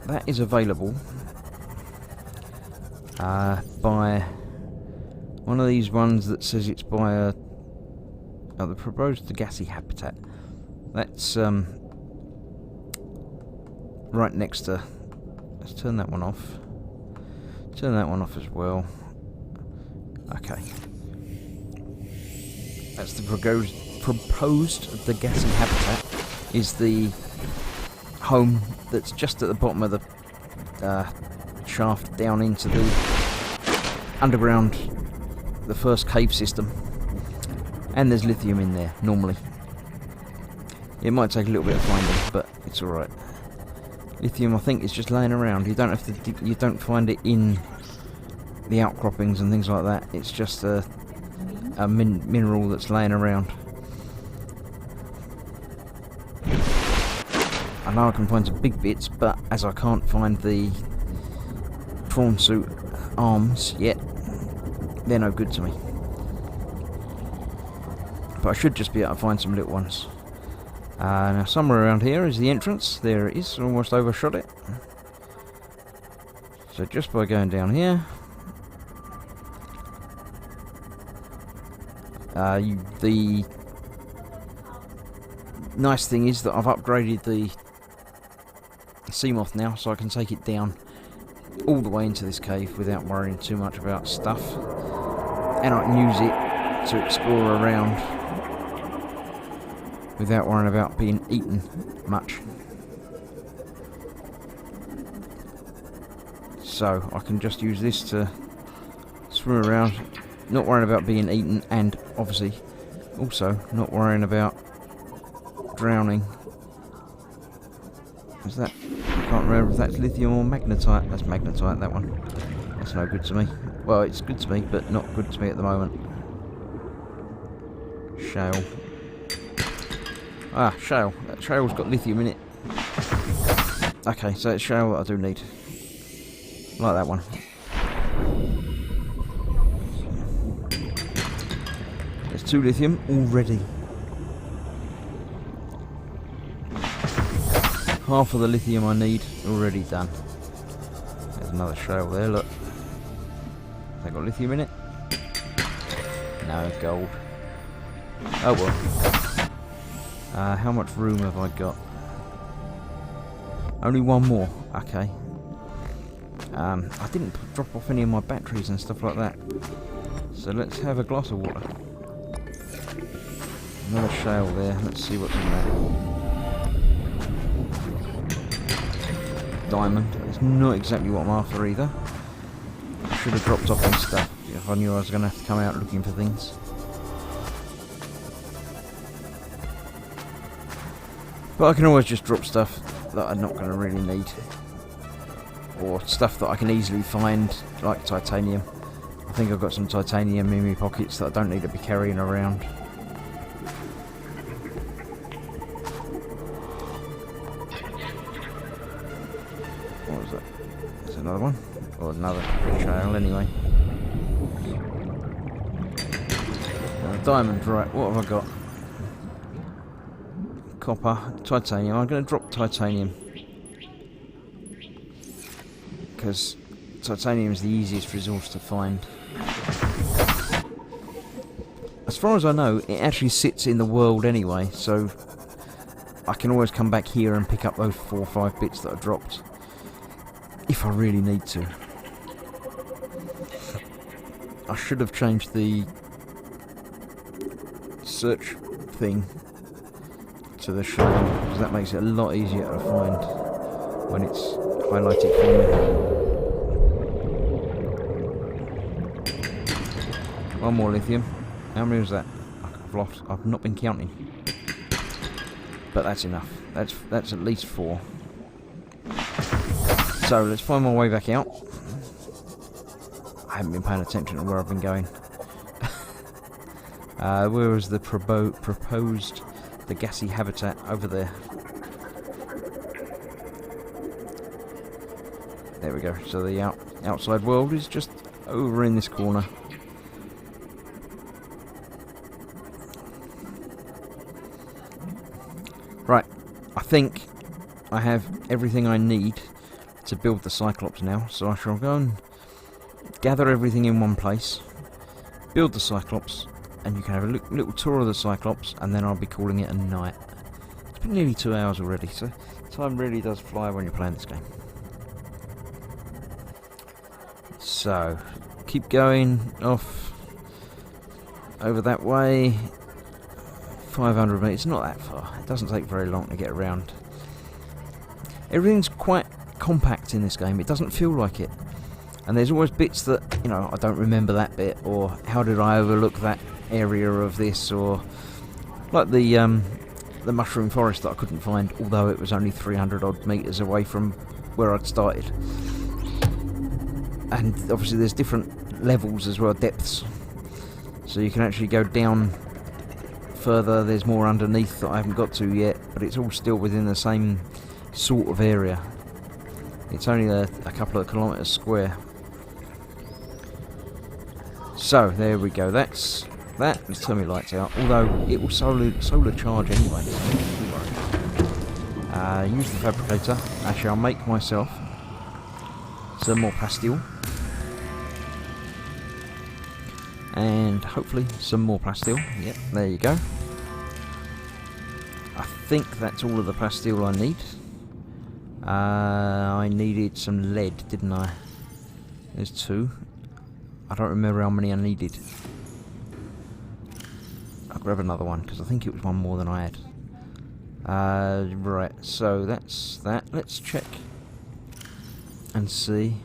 that is available by one of these ones that says it's by the proposed gassy habitat. That's right next to. Let's turn that one off. Turn that one off as well. Okay. That's the proposed the gassy habitat is the home that's just at the bottom of the shaft down into the underground, the first cave system. And there's lithium in there, normally. It might take a little bit of finding, but it's alright. Lithium, I think, is just laying around. You don't have to. You don't find it in the outcroppings and things like that. It's just a mineral that's laying around. I know I can find some big bits, but as I can't find the prawn suit arms yet, they're no good to me. But I should just be able to find some little ones. Now somewhere around here is the entrance. There it is. Almost overshot it. So just by going down here, the nice thing is that I've upgraded the Seamoth now, so I can take it down all the way into this cave without worrying too much about stuff, and I can use it to explore around without worrying about being eaten much. So I can just use this to swim around, not worrying about being eaten, and obviously also not worrying about drowning. Is that? I can't remember if that's lithium or magnetite. That's magnetite, that one. That's no good to me. Well, it's good to me, but not good to me at the moment. Shale. Ah, shale. That shale's got lithium in it. Okay, so it's shale that I do need. Like that one. There's 2 lithium already. Half of the lithium I need already done. There's another shale there, look. Has that got lithium in it? No, gold. Oh well. How much room have I got? Only one more. Okay. I didn't drop off any of my batteries and stuff like that. So let's have a glass of water. Another shale there. Let's see what's in there. Diamond. It's not exactly what I'm after either. I should have dropped off my stuff if I knew I was going to have to come out looking for things. But I can always just drop stuff that I'm not going to really need. Or stuff that I can easily find, like titanium. I think I've got some titanium in my pockets that I don't need to be carrying around. What was that? There's another one. Or another trail anyway. Diamond, right, what have I got? Copper, titanium. I'm going to drop titanium. Because titanium is the easiest resource to find. As far as I know, it actually sits in the world anyway, so I can always come back here and pick up those 4 or 5 bits that I dropped. If I really need to. I should have changed the search thing to the shine, because that makes it a lot easier to find when it's highlighted for me. One more lithium. How many was that? I've not been counting. But that's enough. That's at least 4. So let's find my way back out. I haven't been paying attention to where I've been going. Where was the proposed, the gassy habitat? Over there. There we go. So the outside world is just over in this corner. Right. I think I have everything I need to build the Cyclops now. So I shall go and gather everything in one place. Build the Cyclops. And you can have a little tour of the Cyclops, and then I'll be calling it a night. It's been nearly 2 hours already, so time really does fly when you're playing this game. So, keep going off over that way. 500 metres, not that far. It doesn't take very long to get around. Everything's quite compact in this game. It doesn't feel like it. And there's always bits that, you know, I don't remember that bit, or how did I overlook that area of this, or like the mushroom forest that I couldn't find, although it was only 300 odd metres away from where I'd started. And obviously there's different levels as well, depths, so you can actually go down further. There's more underneath that I haven't got to yet, but it's all still within the same sort of area. It's only a couple of kilometres square. So there we go, that's that. Let's turn my lights out, although it will solar charge anyway. Use the fabricator. Actually, I'll make myself some more plasteel, and hopefully some more plasteel. Yep, there you go. I think that's all of the plasteel I need. I needed some lead, didn't I? There's 2. I don't remember how many I needed. I'll grab another one, because I think it was one more than I had. Right, so that's that. Let's check and see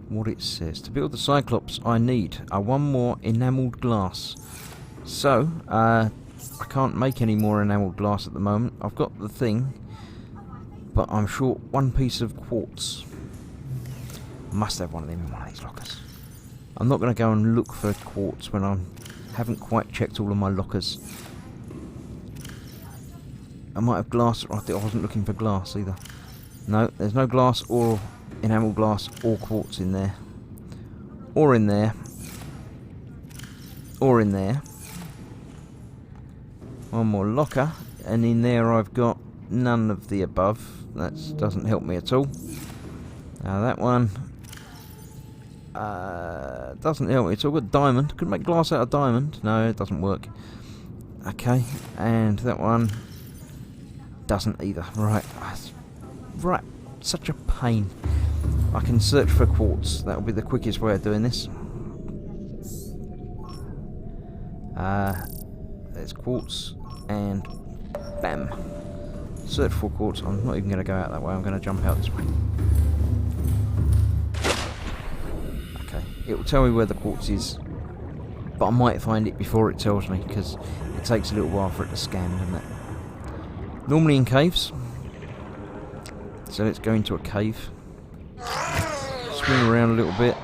what it says. To build the Cyclops, I need one more enamelled glass. So, I can't make any more enamelled glass at the moment. I've got the thing, but I'm short 1 piece of quartz. Must have one of them in one of these lockers. I'm not going to go and look for quartz when I haven't quite checked all of my lockers. I might have glass. I wasn't looking for glass either. No, there's no glass or enamel glass or quartz in there. Or in there. Or in there. One more locker. And in there I've got none of the above. That doesn't help me at all. Now that one doesn't help me at all. Got diamond. Couldn't make glass out of diamond. No, it doesn't work. Okay, and that one doesn't either. Right, right. Such a pain. I can search for quartz. That will be the quickest way of doing this. There's quartz, and bam. Search for quartz. I'm not even going to go out that way. I'm going to jump out this way. Okay, it will tell me where the quartz is, but I might find it before it tells me, because it takes a little while for it to scan, doesn't it? Normally in caves. So let's go into a cave. Swing around a little bit.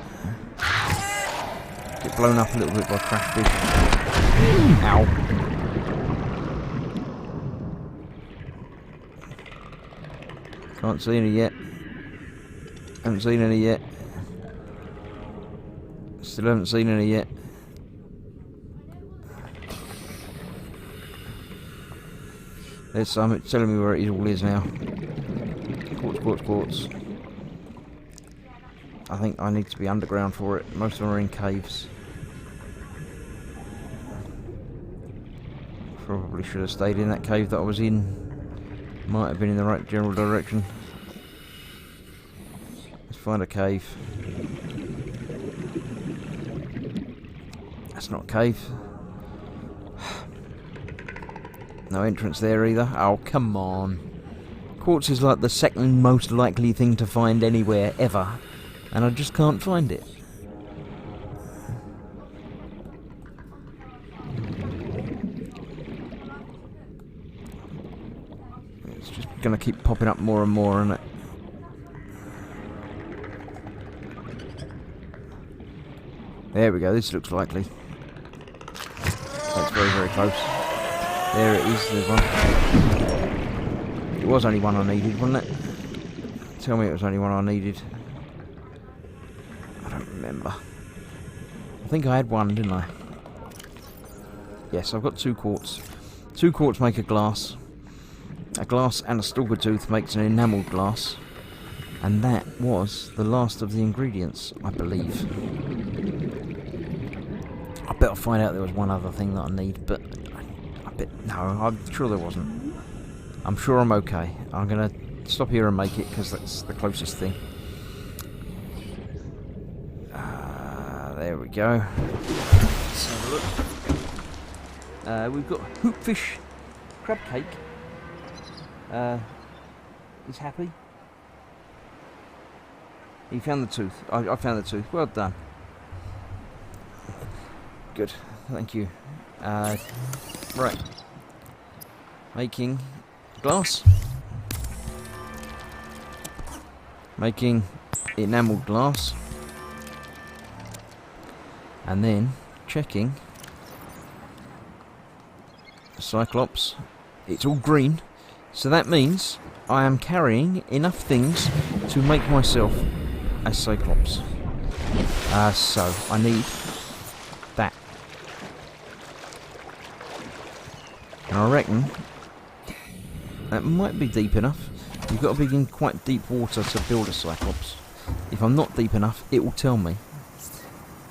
Get blown up a little bit by crash fish. Ow. Can't see any yet. Haven't seen any yet. Still haven't seen any yet. There's some telling me where it all is now. Quartz, quartz, quartz. I think I need to be underground for it. Most of them are in caves. Probably should have stayed in that cave that I was in. Might have been in the right general direction. Let's find a cave. That's not a cave. No entrance there either. Oh, come on. Quartz is like the second most likely thing to find anywhere ever. And I just can't find it. It's just going to keep popping up more and more, isn't it? There we go, this looks likely. That's very, very close. There it is, there's one. It was only one I needed, wasn't it? Tell me it was only one I needed. I don't remember. I think I had one, didn't I? Yes, I've got 2 quartz. 2 quartz make a glass. A glass and a stalker tooth makes an enamelled glass. And that was the last of the ingredients, I believe. I bet I'll find out there was one other thing that I need, but no, I'm sure there wasn't. I'm sure I'm okay. I'm going to stop here and make it because that's the closest thing. There we go. Let's have a look. We've got hoopfish crab cake. He's happy. He found the tooth. I found the tooth. Well done. Good. Thank you. Right. Making glass. Making enamelled glass. And then checking the cyclops. It's all green. So that means I am carrying enough things to make myself a cyclops. So I need that. And I reckon that might be deep enough. You've got to be in quite deep water to build a cyclops. If I'm not deep enough, it will tell me.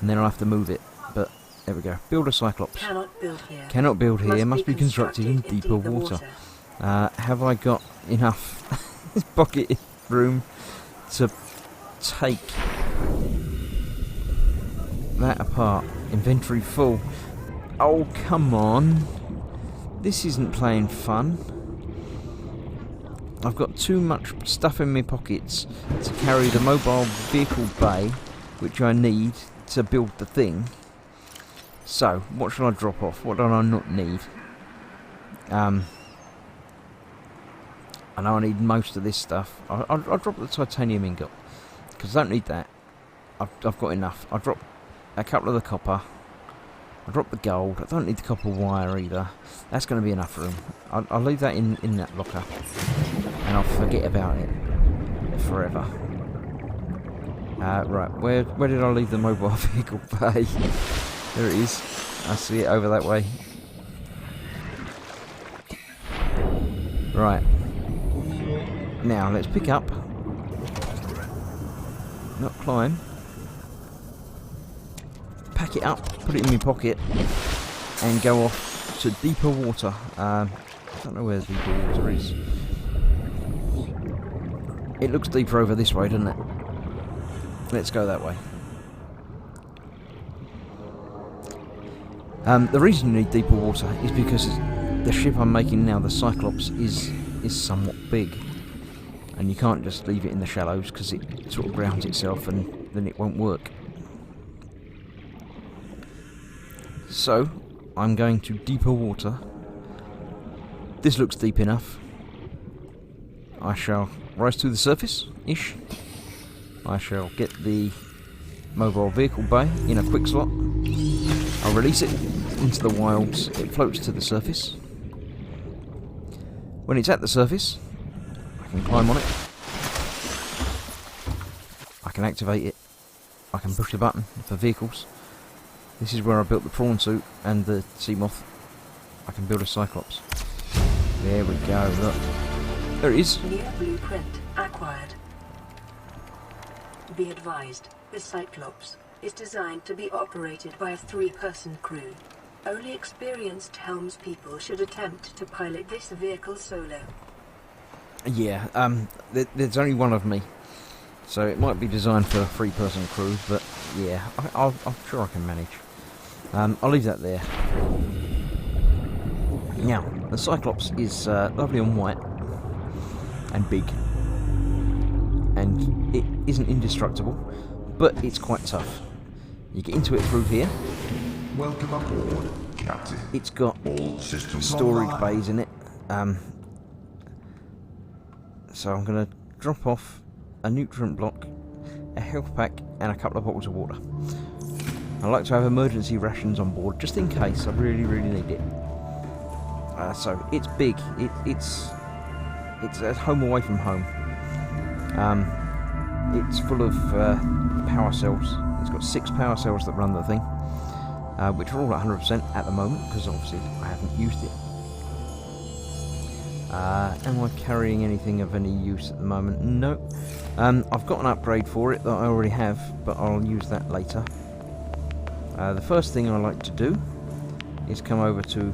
And then I'll have to move it. But there we go. Build a cyclops. Cannot build here. Cannot build here. Must be constructed in deeper water. Have I got enough pocket room to take that apart? Inventory full. Oh, come on. This isn't playing fun. I've got too much stuff in my pockets to carry the mobile vehicle bay, which I need to build the thing. So, what should I drop off? What do I not need? I know I need most of this stuff. I'll drop the titanium ingot, because I don't need that. I've got enough. I'll drop a couple of the copper. I'll drop the gold. I don't need the copper wire either. That's going to be enough room. I'll leave that in that locker. And I'll forget about it forever. Right, where did I leave the mobile vehicle bay? There it is. I see it over that way. Right. Now, let's pick up. Not climb. Pack it up, put it in my pocket, and go off to deeper water. I don't know where the deeper water is. It looks deeper over this way, doesn't it? Let's go that way. The reason you need deeper water is because the ship I'm making now, the Cyclops, is somewhat big. And you can't just leave it in the shallows because it sort of grounds itself and then it won't work. So, I'm going to deeper water. This looks deep enough. I shall rise to the surface-ish. I shall get the mobile vehicle bay in a quick slot. I'll release it into the wilds. It floats to the surface. When it's at the surface, I can climb on it. I can activate it. I can push the button for vehicles. This is where I built the prawn suit and the sea moth. I can build a cyclops. There we go, look. There it is. New blueprint acquired. Be advised, the Cyclops is designed to be operated by a 3-person crew. Only experienced helmspeople should attempt to pilot this vehicle solo. Yeah, there's only one of me. So it might be designed for a 3-person crew, but yeah, I'm sure I can manage. I'll leave that there. Now, the Cyclops is lovely and white and big, and it isn't indestructible, but it's quite tough. You get into it through here. Welcome aboard, Captain. It's got All systems storage online. bays in it. So I'm going to drop off a nutrient block, a health pack, and a couple of bottles of water. I like to have emergency rations on board, just in case I really, really need it. So it's big. It's at home away from home. It's full of power cells. It's got 6 power cells that run the thing, which are all at 100% at the moment, because obviously I haven't used it. Am I carrying anything of any use at the moment? No. I've got an upgrade for it that I already have, but I'll use that later. The first thing I like to do is come over to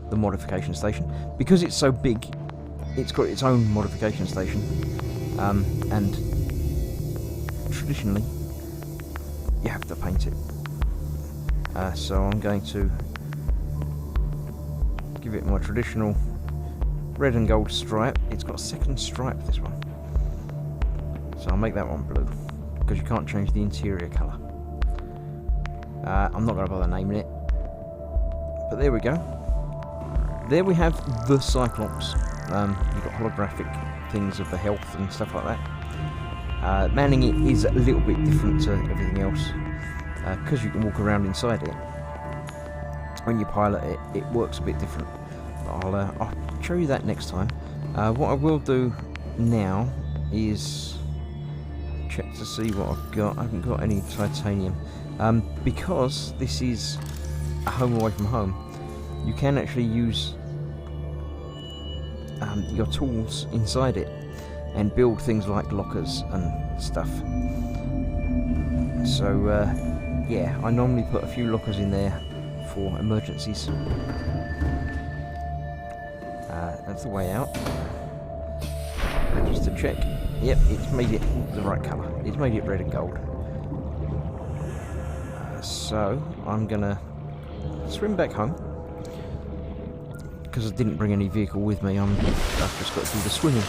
the modification station. Because it's so big, it's got its own modification station, and traditionally you have to paint it. So I'm going to give it my traditional red and gold stripe. It's got a second stripe, this one, so I'll make that one blue, because you can't change the interior colour. I'm not going to bother naming it, but there we go. There we have the Cyclops. You've got holographic things of the health and stuff like that. Manning it is a little bit different to everything else, because you can walk around inside it. When you pilot it, it works a bit different. I'll show you that next time. What I will do now is check to see what I've got. I haven't got any titanium. Because this is a home away from home, you can actually use your tools inside it and build things like lockers and stuff. So yeah, I normally put a few lockers in there for emergencies. That's the way out. And just to check, yep, it's made it the right colour. It's made it red and gold. So I'm gonna swim back home, because I didn't bring any vehicle with me. I've just got to do the swimming.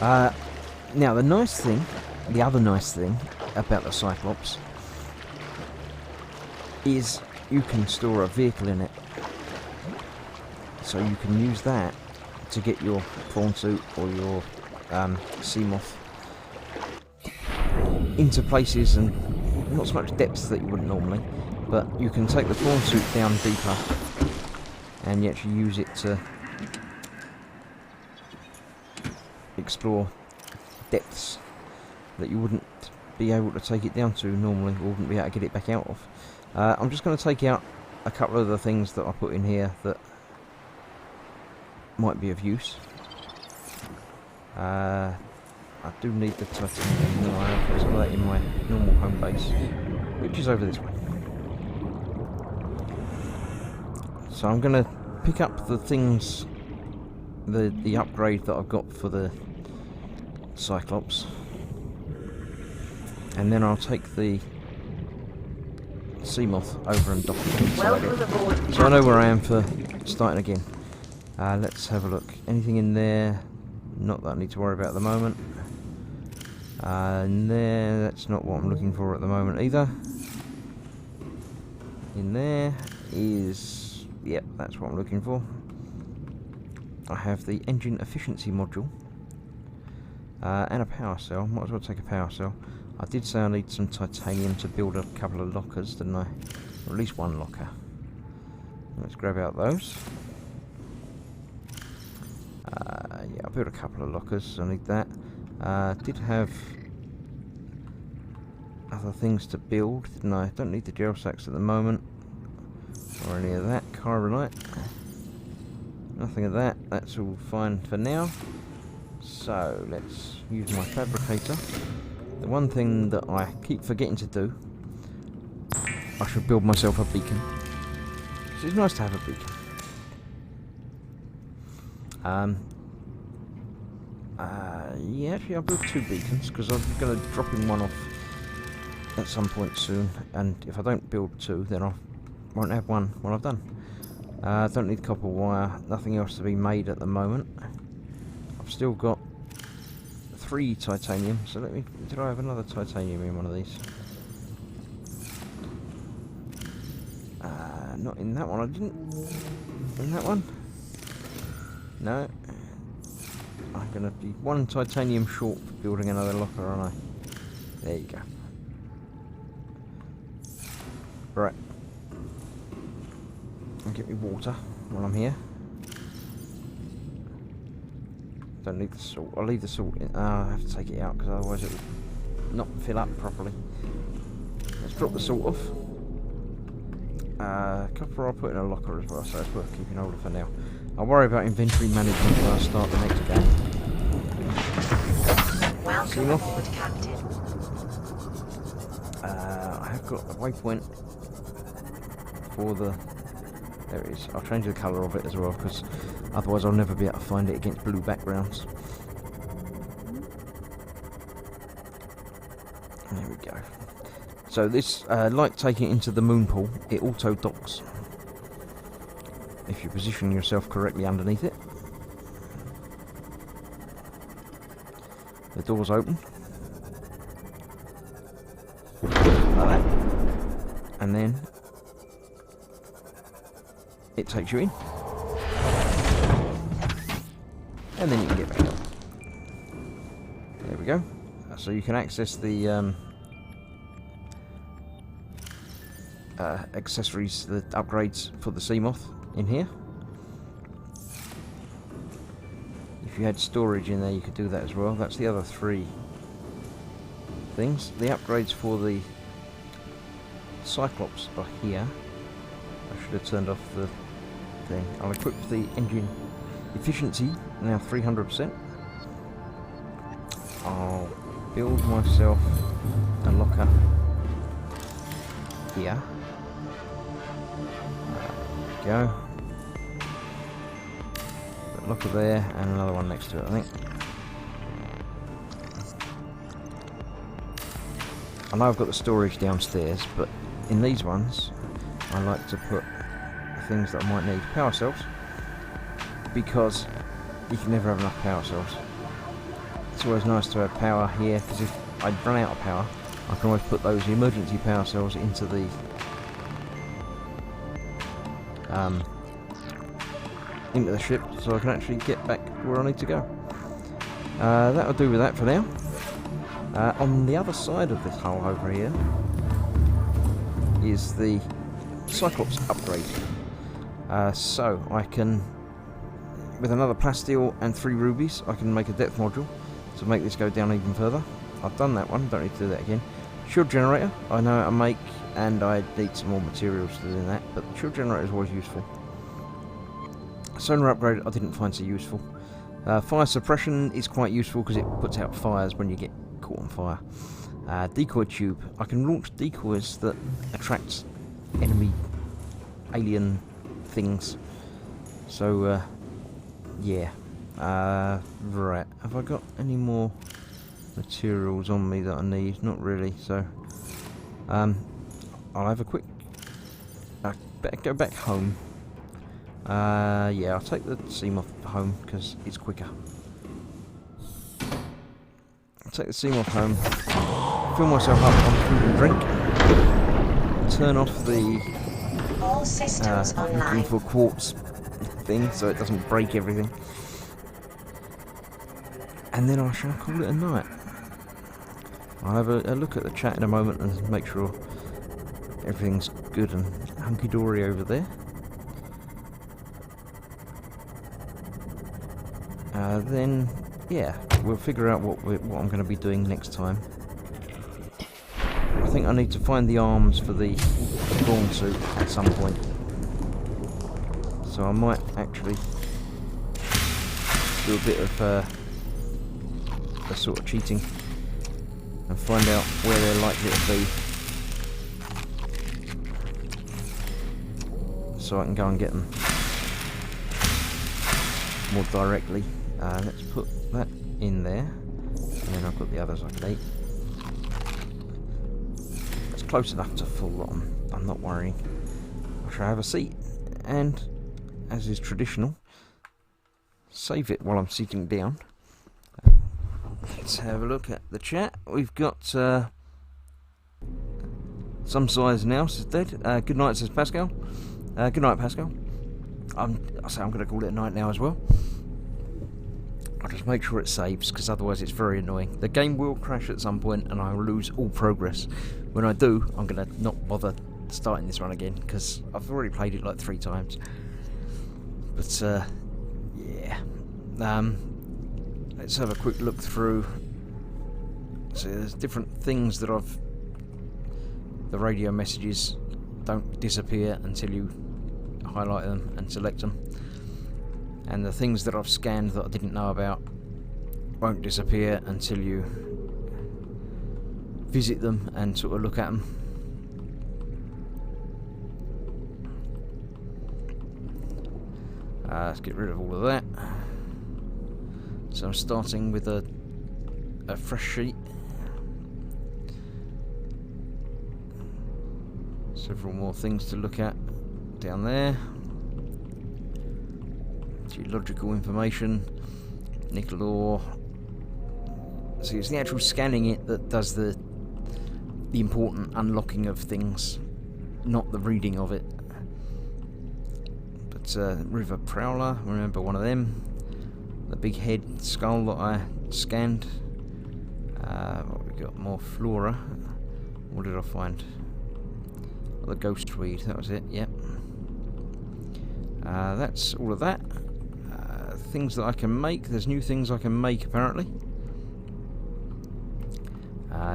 Now the other nice thing about the Cyclops is you can store a vehicle in it, so you can use that to get your prawn suit or your sea moth into places, and not so much depths that you wouldn't normally, but you can take the prawn suit down deeper and you actually use it to explore depths that you wouldn't be able to take it down to normally, or wouldn't be able to get it back out of. I'm just going to take out a couple of the things that I put in here that might be of use. I do need the titanium. No, I have some of that in my normal home base, which is over this way. So I'm going to pick up the things, the upgrade that I've got for the Cyclops, and then I'll take the sea moth over and dock it inside it. So I know where I am for starting again. Let's have a look. Anything in there? Not that I need to worry about at the moment. In there, that's not what I'm looking for at the moment either. In there is... yep, that's what I'm looking for. I have the engine efficiency module, And a power cell. Might as well take a power cell. I did say I need some titanium to build a couple of lockers, didn't I? Or at least one locker. Let's grab out those. Yeah, I built a couple of lockers. I need that. Did have other things to build, didn't I? Don't need the gel sacks at the moment. Or any of that. Chironite. Nothing of that. That's all fine for now. So, let's use my fabricator. The one thing that I keep forgetting to do, I should build myself a beacon. Because it's nice to have a beacon. Yeah, actually I'll build 2 beacons, because I'm going to drop in one off at some point soon. And if I don't build 2, then I won't have one when I've done. Don't need copper wire, nothing else to be made at the moment. I've still got 3 titanium, so let me... Did I have another titanium in one of these? Not in that one, I didn't. In that one? No. I'm gonna be 1 titanium short for building another locker, aren't I? There you go. Right. I'll get me water while I'm here. Don't need the salt. I'll leave the salt in. I have to take it out because otherwise it will not fill up properly. Let's drop the salt off. Copper I'll put in a locker as well, so it's worth keeping hold of for now. I'll worry about inventory management when I start the next game. Welcome aboard, Captain. I have got a waypoint for the... There it is. I'll change the colour of it as well, because otherwise I'll never be able to find it against blue backgrounds. There we go. So this, like taking it into the moon pool, it auto docks if you position yourself correctly underneath it. The door's open. Like that. And then it takes you in. And then you can get back out. There we go. So you can access the accessories, the upgrades for the Seamoth in here. If you had storage in there, you could do that as well. That's the other 3 things. The upgrades for the cyclops are here. I should have turned off the thing. I'll equip the engine efficiency, now 300%. I'll build myself a locker here. There we go. Put a locker there and another one next to it, I think. I know I've got the storage downstairs, but in these ones I like to put things that I might need. Power cells, because you can never have enough power cells. It's always nice to have power here, because if I run out of power, I can always put those emergency power cells into the ship, so I can actually get back where I need to go. That'll do with that for now. On the other side of this hull over here is the Cyclops upgrade. So I can, with another plasteel and 3 rubies, I can make a depth module to make this go down even further. I've done that one, don't need to do that again. Shield generator, I know how to make, and I need some more materials to do that, but the shield generator is always useful. Sonar upgrade I didn't find so useful. Fire suppression is quite useful because it puts out fires when you get caught on fire. Decoy tube, I can launch decoys that attract enemy alien things. So yeah. Right, have I got any more materials on me that I need? Not really, so I'll have a quick better go back home. Yeah, I'll take the Seamoth home because it's quicker. I'll take the Seamoth home, fill myself up on food and drink, turn off the All systems online. for quartz thing so it doesn't break everything. and then I shall call it a night. I'll have a look at the chat in a moment and make sure everything's good and hunky-dory over there. Then, yeah, we'll figure out what I'm going to be doing next time. I think I need to find the arms for the prawn suit at some point. So I might actually do a bit of a sort of cheating and find out where they're likely to be, so I can go and get them more directly. Let's put that in there, and then I've got the others I can eat. It's close enough to full on. I'm not worrying. I shall have a seat, and as is traditional, save it while I'm sitting down. Let's have a look at the chat. We've got some size now, says Dead. Good night, says Pascal. Good night, Pascal. I'm going to call it a night now as well. I'll just make sure it saves, because otherwise it's very annoying. The game will crash at some point and I'll lose all progress. When I do, I'm going to not bother starting this run again, because I've already played it like 3 times. But, yeah. Let's have a quick look through. So there's different things that the radio messages don't disappear until you highlight them and select them. And the things that I've scanned that I didn't know about won't disappear until you visit them and sort of look at them. Let's get rid of all of that. So I'm starting with a fresh sheet. Several more things to look at down there. Geological information, nickel ore. See, it's the actual scanning it that does the important unlocking of things, not the reading of it. But river prowler, remember one of them. The big head skull that I scanned. What we got? More flora. What did I find? Oh, the ghost weed. That was it. Yep. That's all of that. Things that I can make. There's new things I can make apparently.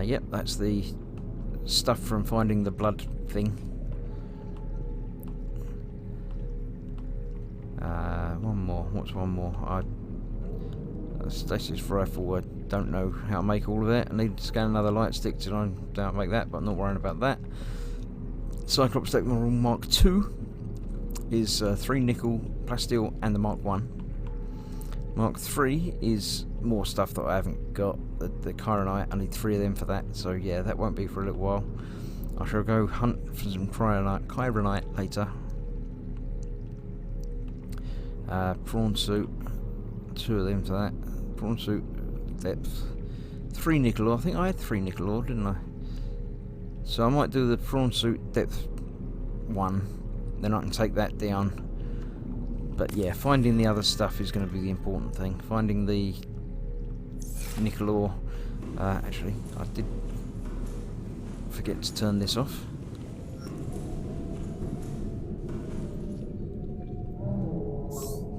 Yep, that's the stuff from finding the blood thing. One more. What's one more? Stasis rifle. I don't know how to make all of it. I need to scan another light stick to try and make that, but I'm not worrying about that. Cyclops Technical Mark II is 3 nickel, plasteel, and the Mark 1. Mark 3 is more stuff that I haven't got. The chironite, I need 3 of them for that, so yeah, that won't be for a little while. I shall go hunt for some chironite later. Prawn suit, 2 of them for that. Prawn suit depth, 3 nickel ore. I think I had 3 nickel ore, didn't I? So I might do the prawn suit depth 1, then I can take that down. But yeah, finding the other stuff is going to be the important thing. Finding the nickel ore. Actually, I did forget to turn this off.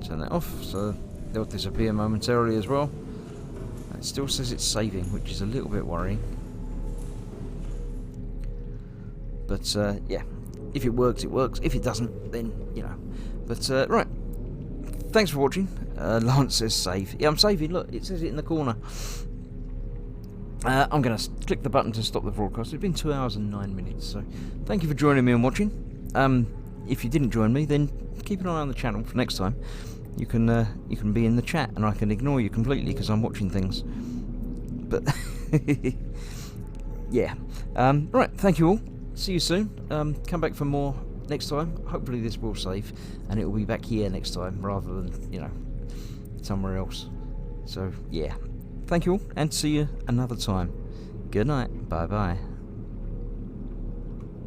Turn that off, so they'll disappear momentarily as well. It still says it's saving, which is a little bit worrying. But yeah, if it works, it works. If it doesn't, then, you know. But right, thanks for watching. Lance says save. Yeah, I'm saving. Look, it says it in the corner. I'm going to click the button to stop the broadcast. It's been 2 hours and 9 minutes, so thank you for joining me and watching. If you didn't join me, then keep an eye on the channel for next time. You can be in the chat, and I can ignore you completely because I'm watching things. But yeah, right. Thank you all. See you soon. Come back for more next time. Hopefully this will save, and it will be back here next time rather than, you know, somewhere else. So yeah, thank you all, and see you another time. Good night. Bye bye.